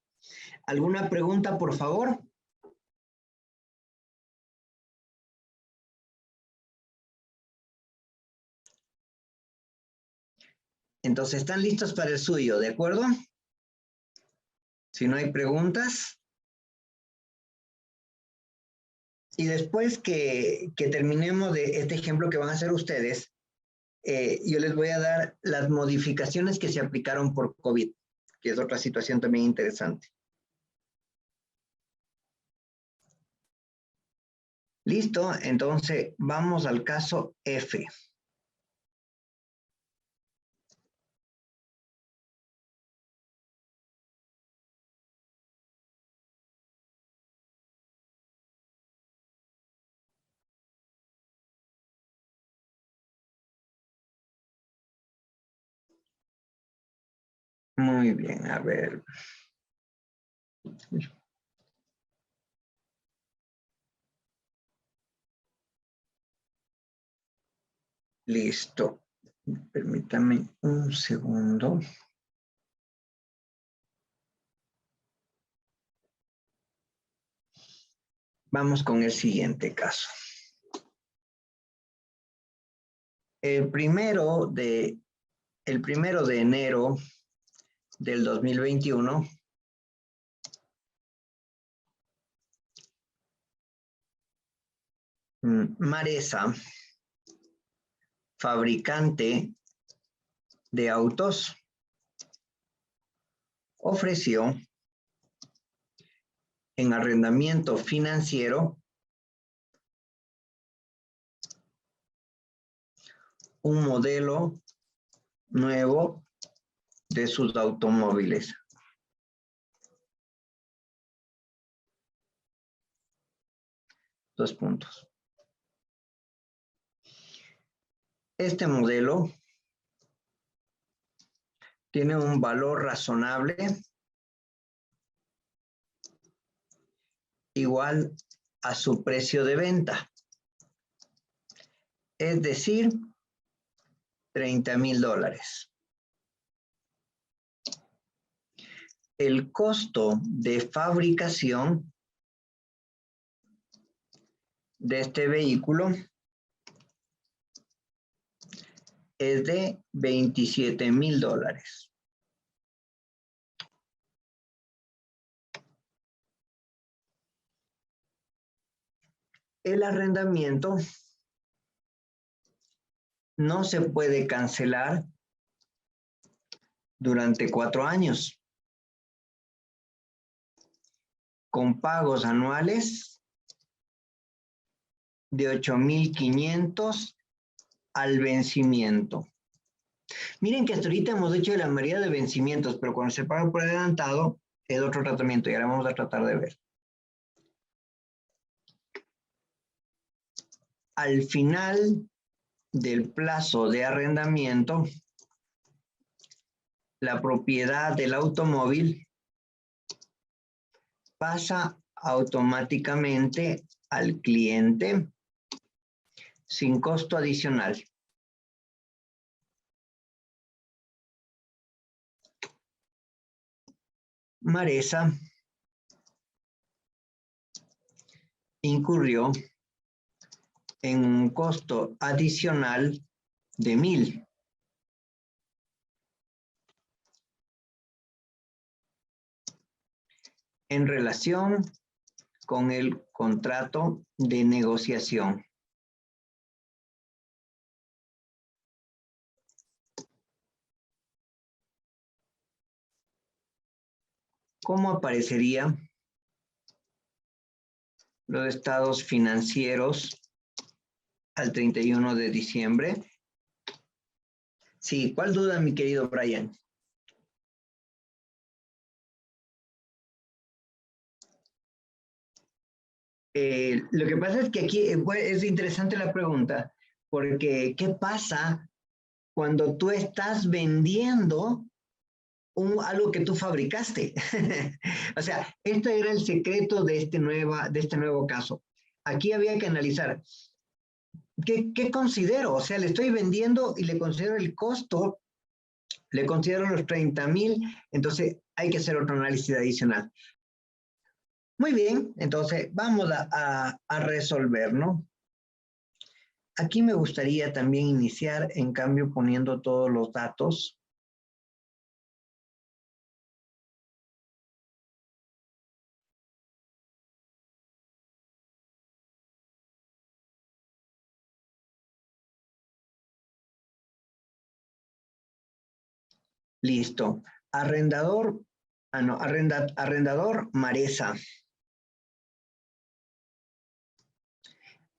¿Alguna pregunta, por favor? Entonces, ¿están listos para el suyo, de acuerdo? Si no hay preguntas. Y después que terminemos de este ejemplo que van a hacer ustedes, yo les voy a dar las modificaciones que se aplicaron por COVID, que es otra situación también interesante. Listo, entonces vamos al caso F. Muy bien, a ver. Listo. Permítame un segundo. Vamos con el siguiente caso. El primero de enero del 2021, Maresa, fabricante de autos, ofreció en arrendamiento financiero un modelo nuevo de sus automóviles. Dos puntos. Este modelo tiene un valor razonable igual a su precio de venta. Es decir, $30,000. El costo de fabricación de este vehículo es de $27,000. El arrendamiento no se puede cancelar durante 4 años, con pagos anuales de 8,500 al vencimiento. Miren que hasta ahorita hemos hecho la mayoría de vencimientos, pero cuando se paga por adelantado es otro tratamiento y ahora vamos a tratar de ver. Al final del plazo de arrendamiento, la propiedad del automóvil pasa automáticamente al cliente sin costo adicional. Maresa incurrió en un costo adicional de $1,000. En relación con el contrato de negociación. ¿Cómo aparecería los estados financieros al 31 de diciembre? Sí, ¿cuál duda, mi querido Brian? Lo que pasa es que aquí es interesante la pregunta, porque ¿qué pasa cuando tú estás vendiendo algo que tú fabricaste? O sea, este era el secreto de este nuevo caso. Aquí había que analizar, ¿qué considero? O sea, le estoy vendiendo y le considero el costo, le considero los 30,000, entonces hay que hacer otro análisis adicional. Muy bien, entonces vamos a resolver, ¿no? Aquí me gustaría también iniciar, en cambio, poniendo todos los datos. Listo. Arrendador, arrendador Maresa.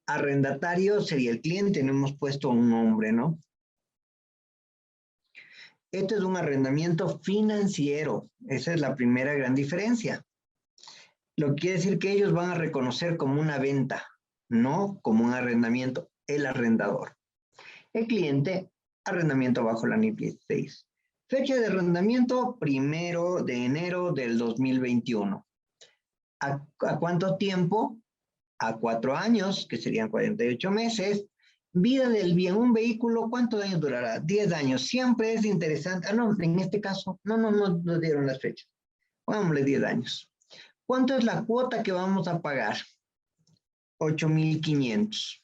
Arrendatario sería el cliente, no hemos puesto un nombre, ¿no? Este es un arrendamiento financiero. Esa es la primera gran diferencia. Lo que quiere decir que ellos van a reconocer como una venta, no como un arrendamiento, el arrendador. El cliente, arrendamiento bajo la NIF 16. Fecha de arrendamiento, 1 de enero del 2021. ¿A cuánto tiempo? A 4 años, que serían 48 meses. Vida del bien, un vehículo, ¿cuántos años durará? 10 años. Siempre es interesante. Ah, no, en este caso, no dieron las fechas. Pongámosle 10 años. ¿Cuánto es la cuota que vamos a pagar? 8,500.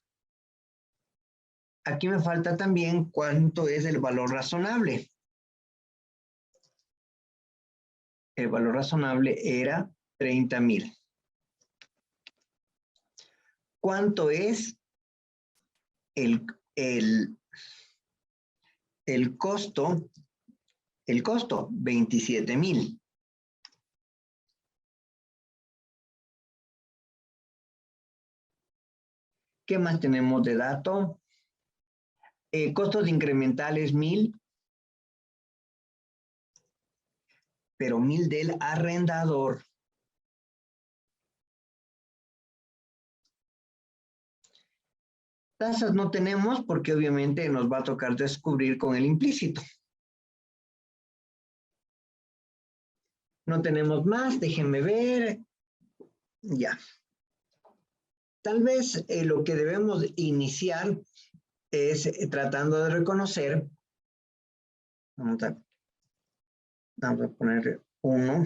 Aquí me falta también cuánto es el valor razonable. El valor razonable era 30,000. ¿Cuánto es el costo? El costo, 27,000. ¿Qué más tenemos de dato? Costos incrementales 1000, pero 1000 del arrendador. Tasas no tenemos porque obviamente nos va a tocar descubrir con el implícito. No tenemos más, déjenme ver. Ya. Tal vez lo que debemos iniciar es tratando de reconocer. Vamos a poner 1.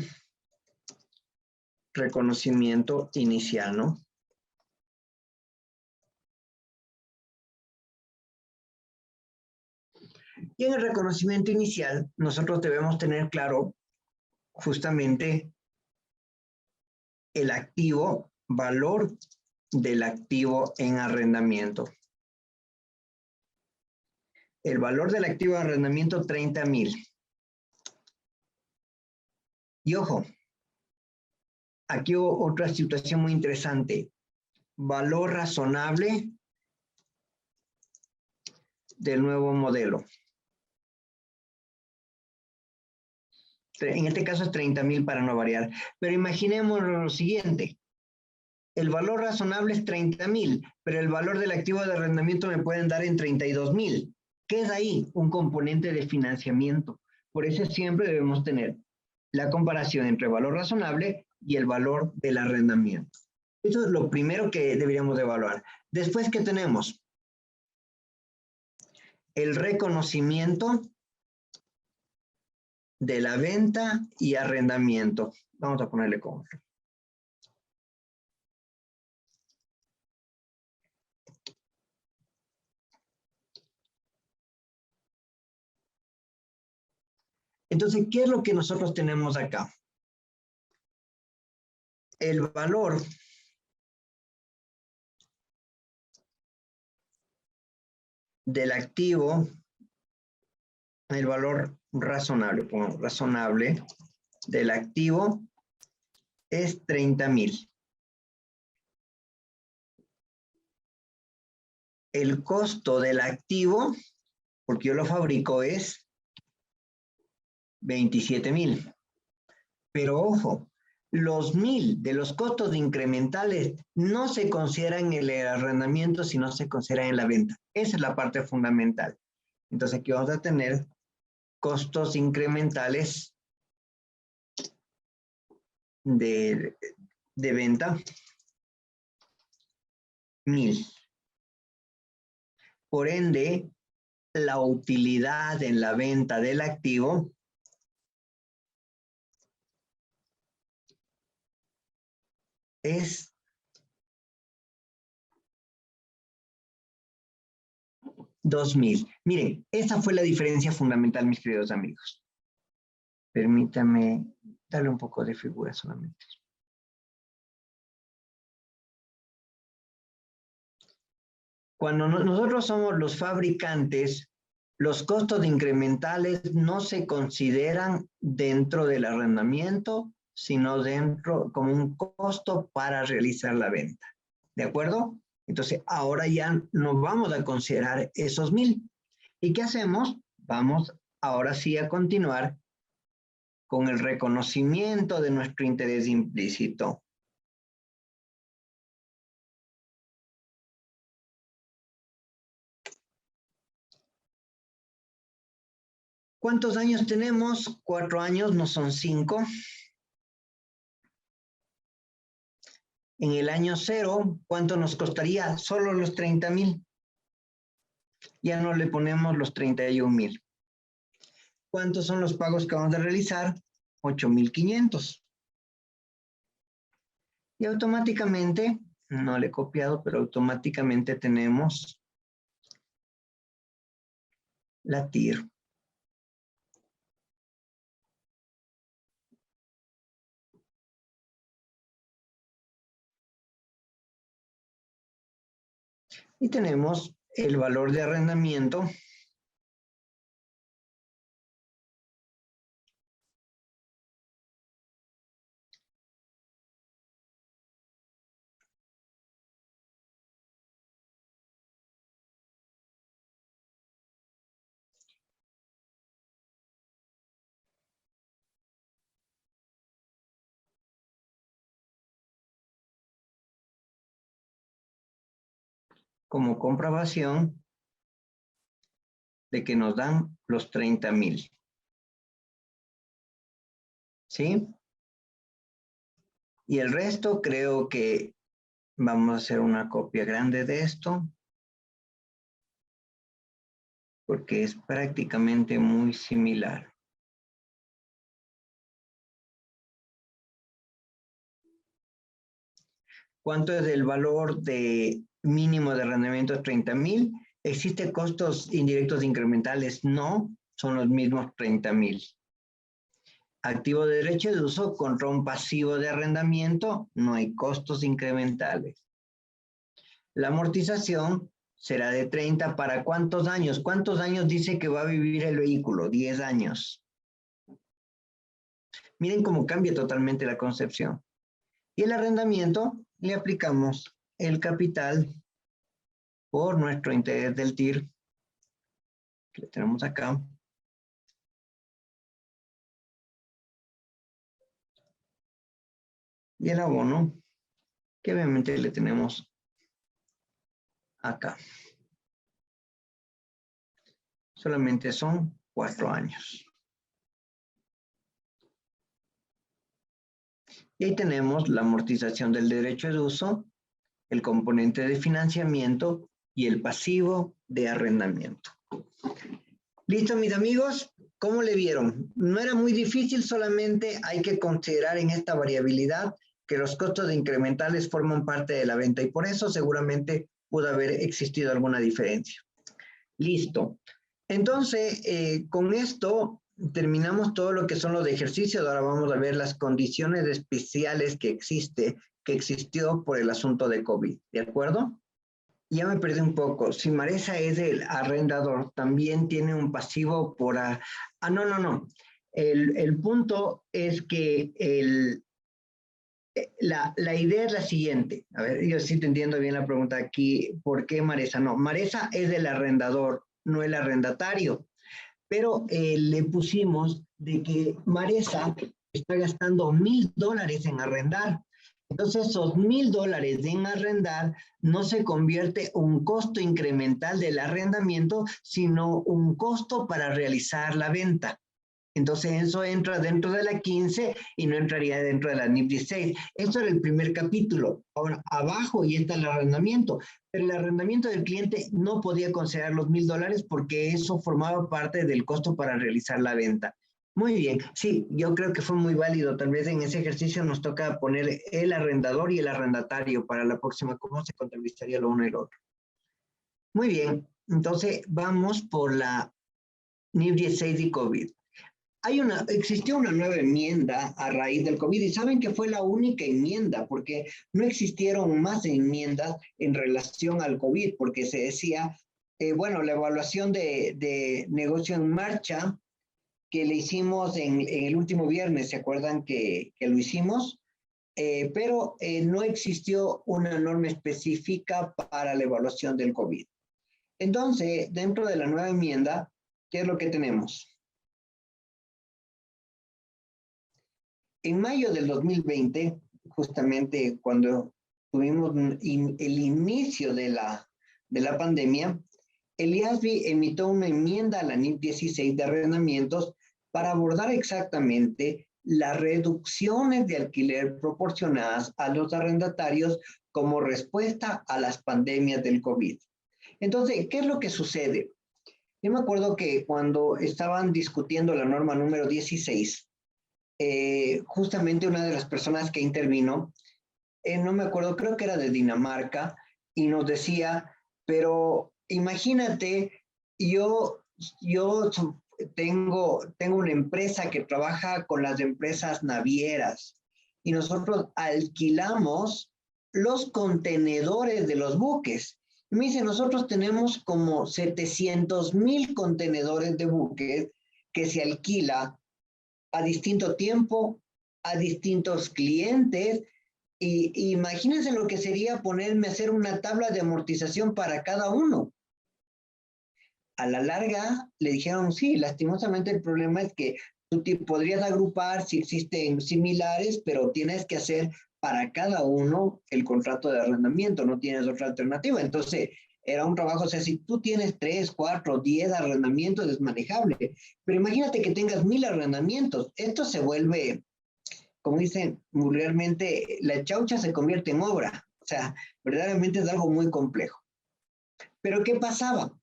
Reconocimiento inicial, ¿no? Y en el reconocimiento inicial, nosotros debemos tener claro justamente el activo, valor del activo en arrendamiento. El valor del activo en arrendamiento, 30,000. Y ojo, aquí otra situación muy interesante. Valor razonable del nuevo modelo. En este caso es 30,000 para no variar. Pero imaginemos lo siguiente. El valor razonable es 30,000, pero el valor del activo de arrendamiento me pueden dar en 32,000. ¿Qué es ahí? Un componente de financiamiento. Por eso siempre debemos tener la comparación entre el valor razonable y el valor del arrendamiento. Eso es lo primero que deberíamos de evaluar. Después, ¿qué tenemos? El reconocimiento de la venta y arrendamiento. Vamos a ponerle como. Entonces, ¿qué es lo que nosotros tenemos acá? El valor del activo, el valor razonable, razonable del activo es 30,000. El costo del activo, porque yo lo fabrico, es 27,000. Pero ojo, los 1,000 de los costos incrementales no se consideran en el arrendamiento, sino se consideran en la venta. Esa es la parte fundamental. Entonces aquí vamos a tener costos incrementales de venta, 1,000. Por ende, la utilidad en la venta del activo es 2,000. Miren, esa fue la diferencia fundamental, mis queridos amigos. Permítame darle un poco de figura solamente. Cuando nosotros somos los fabricantes, los costos incrementales no se consideran dentro del arrendamiento, sino dentro como un costo para realizar la venta. ¿De acuerdo? Entonces, ahora ya no vamos a considerar esos 1,000. ¿Y qué hacemos? Vamos ahora sí a continuar con el reconocimiento de nuestro interés implícito. ¿Cuántos años tenemos? 4 años, no son 5. En el año 0, ¿cuánto nos costaría? Solo los 30,000. Ya no le ponemos los 31,000. ¿Cuántos son los pagos que vamos a realizar? 8,500. Y automáticamente, no le he copiado, pero automáticamente tenemos la TIR. Y tenemos el valor de arrendamiento como comprobación de que nos dan los 30,000. ¿Sí? Y el resto creo que vamos a hacer una copia grande de esto, porque es prácticamente muy similar. ¿Cuánto es el valor de mínimo de arrendamiento? 30,000. ¿Existen costos indirectos incrementales? No, son los mismos 30,000. Activo de derecho de uso contra un pasivo de arrendamiento, no hay costos incrementales. La amortización será de 30 para ¿cuántos años? ¿Cuántos años dice que va a vivir el vehículo? 10 años. Miren cómo cambia totalmente la concepción. Y el arrendamiento le aplicamos el capital por nuestro interés del TIR, que lo tenemos acá. Y el abono, que obviamente le tenemos acá. Solamente son 4 años. Y ahí tenemos la amortización del derecho de uso, el componente de financiamiento y el pasivo de arrendamiento. ¿Listo, mis amigos? ¿Cómo le vieron? No era muy difícil, solamente hay que considerar en esta variabilidad que los costos incrementales forman parte de la venta y por eso seguramente pudo haber existido alguna diferencia. Listo. Entonces, con esto terminamos todo lo que son los ejercicios. Ahora vamos a ver las condiciones especiales que existió por el asunto de COVID. ¿De acuerdo? Ya me perdí un poco. Si Maresa es el arrendador, también tiene un pasivo por... no. El punto es que la idea es la siguiente. A ver, yo sí te entiendo bien la pregunta aquí. ¿Por qué Maresa? No, Maresa es el arrendador, no el arrendatario. Pero le pusimos de que Maresa está gastando $1,000 en arrendar. Entonces, esos $1,000 en arrendar no se convierte en un costo incremental del arrendamiento, sino un costo para realizar la venta. Entonces, eso entra dentro de la 15 y no entraría dentro de la NIF 16. Esto era el primer capítulo. Ahora, abajo ya está el arrendamiento, pero el arrendamiento del cliente no podía considerar los $1,000 porque eso formaba parte del costo para realizar la venta. Muy bien, sí, yo creo que fue muy válido. Tal vez en ese ejercicio nos toca poner el arrendador y el arrendatario para la próxima, cómo se contabilizaría lo uno y lo otro. Muy bien, entonces vamos por la NIF 16 y COVID. Existió una nueva enmienda a raíz del COVID y saben que fue la única enmienda porque no existieron más enmiendas en relación al COVID porque se decía, bueno, la evaluación de negocio en marcha que le hicimos en el último viernes, ¿se acuerdan que lo hicimos? Pero no existió una norma específica para la evaluación del COVID. Entonces, dentro de la nueva enmienda, ¿qué es lo que tenemos? En mayo del 2020, justamente cuando tuvimos el inicio de la pandemia, el IASBI emitió una enmienda a la NIF 16 de arrendamientos para abordar exactamente las reducciones de alquiler proporcionadas a los arrendatarios como respuesta a las pandemias del COVID. Entonces, ¿qué es lo que sucede? Yo me acuerdo que cuando estaban discutiendo la norma número 16, justamente una de las personas que intervino, no me acuerdo, creo que era de Dinamarca, y nos decía, pero imagínate, yo tengo una empresa que trabaja con las empresas navieras y nosotros alquilamos los contenedores de los buques. Y me dice, nosotros tenemos como 700,000 contenedores de buques que se alquila a distinto tiempo, a distintos clientes, y imagínense lo que sería ponerme a hacer una tabla de amortización para cada uno. A la larga le dijeron, sí, lastimosamente el problema es que tú podrías agrupar si existen similares, pero tienes que hacer para cada uno el contrato de arrendamiento, no tienes otra alternativa. Entonces, Era un trabajo, o sea, si tú tienes 3, 4, 10 arrendamientos es manejable, pero imagínate que tengas 1000 arrendamientos. Esto se vuelve, como dicen vulgarmente, la chaucha se convierte en obra. O sea, verdaderamente es algo muy complejo. Pero ¿qué pasaba?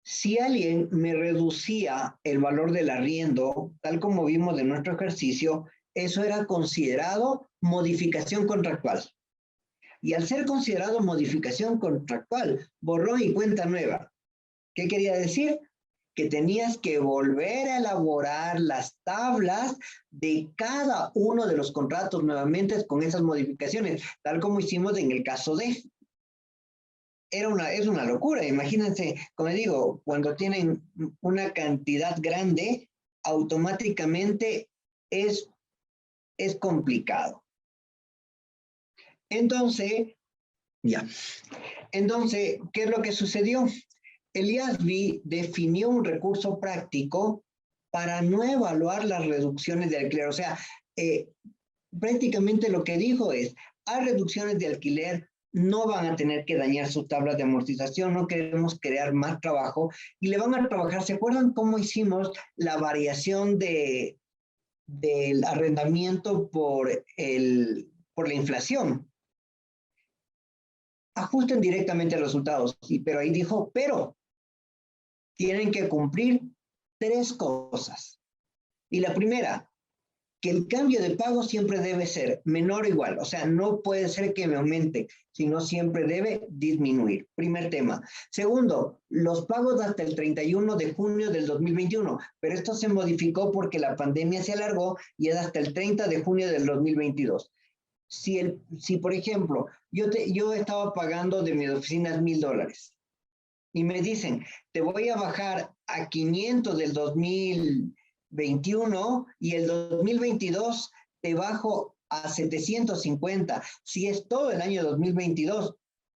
Si alguien me reducía el valor del arriendo, tal como vimos en nuestro ejercicio, eso era considerado modificación contractual. Y al ser considerado modificación contractual, borrón y cuenta nueva. ¿Qué quería decir? Que tenías que volver a elaborar las tablas de cada uno de los contratos nuevamente con esas modificaciones, tal como hicimos en el caso de. Es una locura, imagínense, como digo, cuando tienen una cantidad grande, automáticamente es, es complicado. Entonces, ya. Entonces, ¿qué es lo que sucedió? El IASB definió un recurso práctico para no evaluar las reducciones de alquiler. O sea, prácticamente lo que dijo es, hay reducciones de alquiler, no van a tener que dañar sus tablas de amortización, no queremos crear más trabajo y le van a trabajar. ¿Se acuerdan cómo hicimos la variación del arrendamiento por la inflación? Ajusten directamente los resultados, pero ahí dijo, pero tienen que cumplir 3 cosas. Y la primera, que el cambio de pago siempre debe ser menor o igual, o sea, no puede ser que me aumente, sino siempre debe disminuir. Primer tema. Segundo, los pagos hasta el 31 de junio del 2021, pero esto se modificó porque la pandemia se alargó y es hasta el 30 de junio del 2022. Si por ejemplo, yo estaba pagando de mis oficinas $1000 y me dicen, te voy a bajar a 500 del 2021 y el 2022 te bajo a 750. Si es todo el año 2022,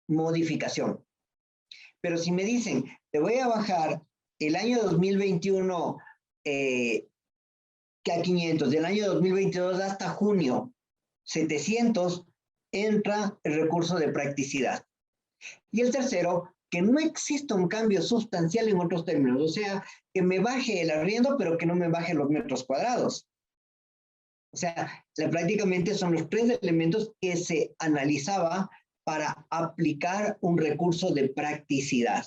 modificación. Pero si me dicen, te voy a bajar el año 2021 que a 500, del año 2022 hasta junio 700, entra el recurso de practicidad. Y el tercero, que no exista un cambio sustancial en otros términos, o sea, que me baje el arriendo, pero que no me baje los metros cuadrados. O sea, prácticamente son los 3 elementos que se analizaba para aplicar un recurso de practicidad.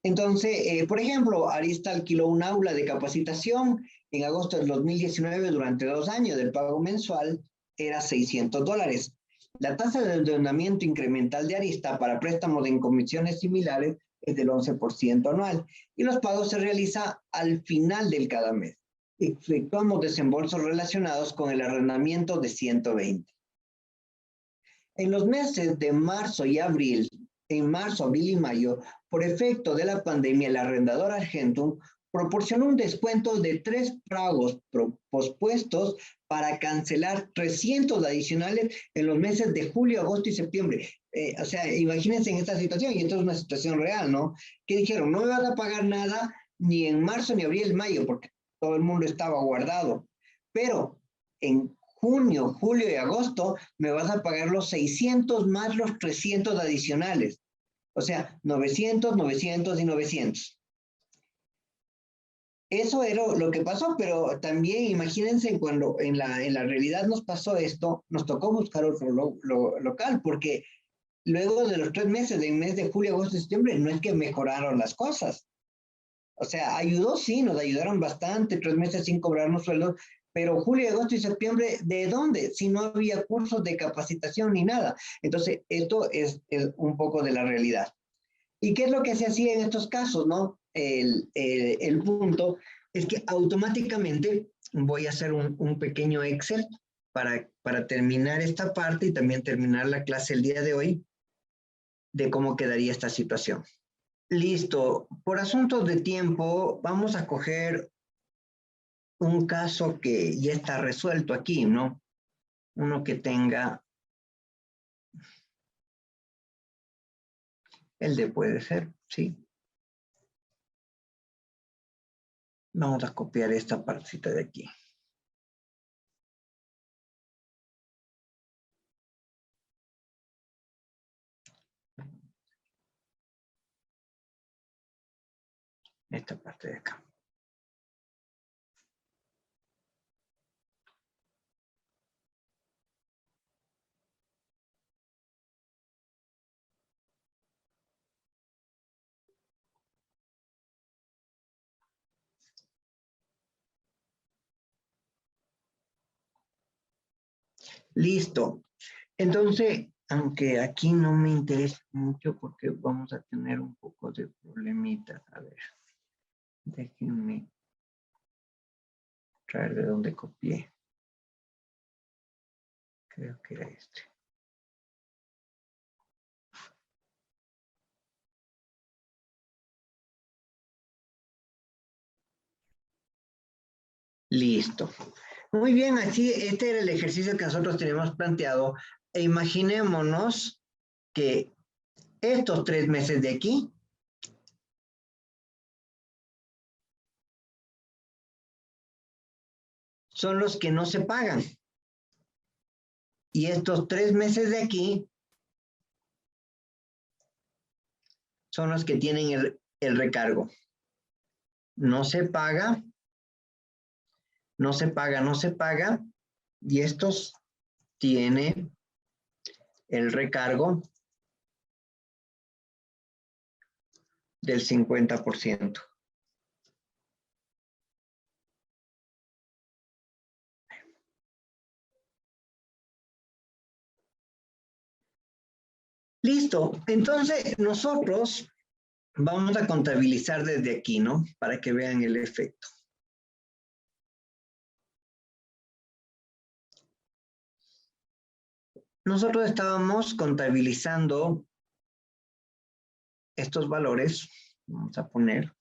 Entonces, por ejemplo, Arista alquiló un aula de capacitación en agosto del 2019 durante 2 años. El pago mensual era $600. La tasa de endeudamiento incremental de Arista para préstamos en comisiones similares es del 11% anual y los pagos se realizan al final del cada mes. Efectuamos desembolsos relacionados con el arrendamiento de 120. En los meses de marzo y abril, en marzo, abril y mayo, por efecto de la pandemia, el arrendador Argentum proporcionó un descuento de 3 pagos pospuestos para cancelar 300 adicionales en los meses de julio, agosto y septiembre. O sea, imagínense en esta situación, y esto es una situación real, ¿no? Que dijeron, no me van a pagar nada ni en marzo, ni abril, mayo, porque todo el mundo estaba guardado. Pero en junio, julio y agosto me vas a pagar los 600 más los 300 adicionales. O sea, 900, 900 y 900. Eso era lo que pasó, pero también imagínense cuando en la realidad nos pasó esto, nos tocó buscar otro local, porque luego de los 3 meses, del mes de julio, agosto y septiembre, no es que mejoraron las cosas. O sea, ayudó, sí, nos ayudaron bastante, 3 meses sin cobrarnos sueldos, pero julio, agosto y septiembre, ¿de dónde? Si no había cursos de capacitación ni nada. Entonces, esto es un poco de la realidad. ¿Y qué es lo que se hacía en estos casos, no? El punto es que automáticamente voy a hacer un pequeño Excel para terminar esta parte y también terminar la clase el día de hoy de cómo quedaría esta situación. Listo. Por asuntos de tiempo, vamos a coger un caso que ya está resuelto aquí, ¿no? Uno que tenga el de puede ser, sí. Vamos a copiar esta partecita de aquí. esta parte de acá. Listo. Entonces, aunque aquí no me interesa mucho porque vamos a tener un poco de problemitas. A ver, déjenme traer de donde copié. Creo que era este. Listo. Muy bien, así este era el ejercicio que nosotros tenemos planteado. E imaginémonos que estos 3 meses de aquí son los que no se pagan. Y estos 3 meses de aquí son los que tienen el recargo. No se paga, no se paga, no se paga. Y estos tienen el recargo del 50%. Listo. Entonces, nosotros vamos a contabilizar desde aquí, ¿no? Para que vean el efecto. Nosotros estábamos contabilizando estos valores. Vamos a poner.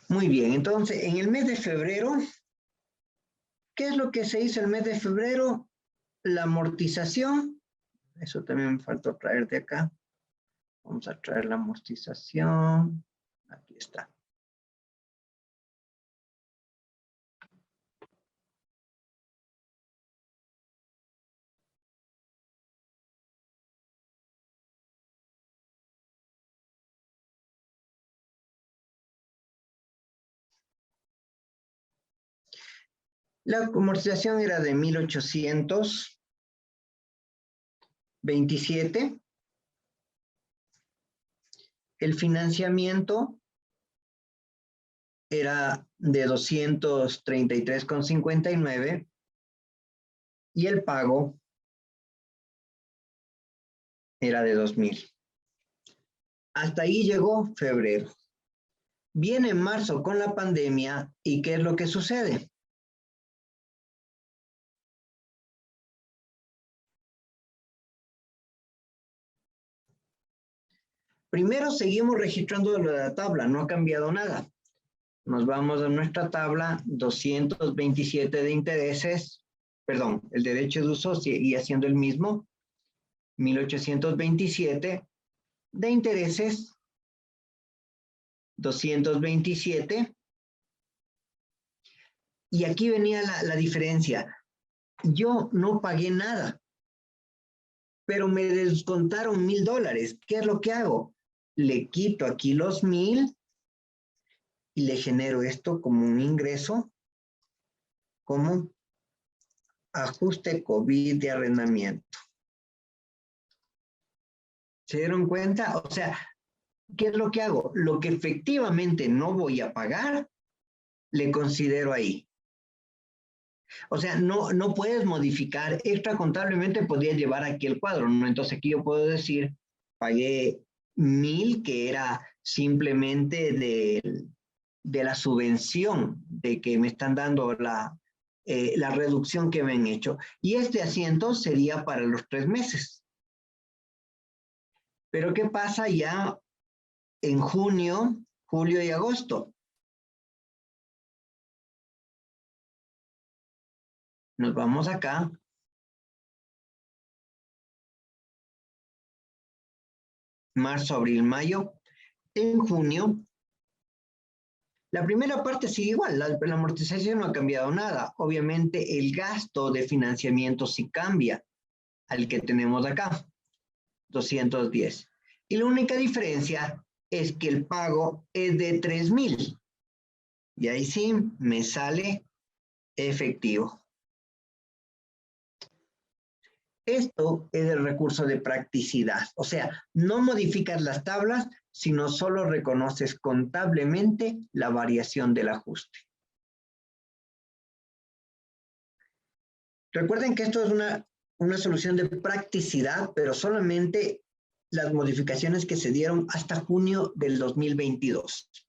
Muy bien, entonces en el mes de febrero, ¿qué es lo que se hizo el mes de febrero? La amortización, eso también me faltó traer de acá. Vamos a traer la amortización, aquí está. La amortización era de 1827. El financiamiento era de 233,59 y el pago era de 2,000. Hasta ahí llegó febrero. Viene marzo con la pandemia y ¿qué es lo que sucede? Primero seguimos registrando lo de la tabla, no ha cambiado nada. Nos vamos a nuestra tabla, 227 de intereses, perdón, el derecho de uso sigue siendo el mismo, 1827 de intereses, 227, y aquí venía la diferencia. Yo no pagué nada, pero me descontaron $1,000. ¿Qué es lo que hago? Le quito aquí los 1,000 y le genero esto como un ingreso, como ajuste COVID de arrendamiento. ¿Se dieron cuenta? O sea, ¿qué es lo que hago? Lo que efectivamente no voy a pagar, le considero ahí. O sea, no puedes modificar, extracontablemente podrías llevar aquí el cuadro, ¿no? Entonces aquí yo puedo decir, pagué 1,000, que era simplemente de la subvención, de que me están dando la reducción que me han hecho. Y este asiento sería para los 3 meses. Pero ¿qué pasa ya en junio, julio y agosto? Nos vamos acá. Marzo, abril, mayo. En junio, la primera parte sigue igual, la amortización no ha cambiado nada. Obviamente el gasto de financiamiento sí cambia al que tenemos acá, 210. Y la única diferencia es que el pago es de 3,000. Y ahí sí me sale efectivo. Esto es el recurso de practicidad. O sea, no modificas las tablas, sino solo reconoces contablemente la variación del ajuste. Recuerden que esto es una solución de practicidad, pero solamente las modificaciones que se dieron hasta junio del 2022.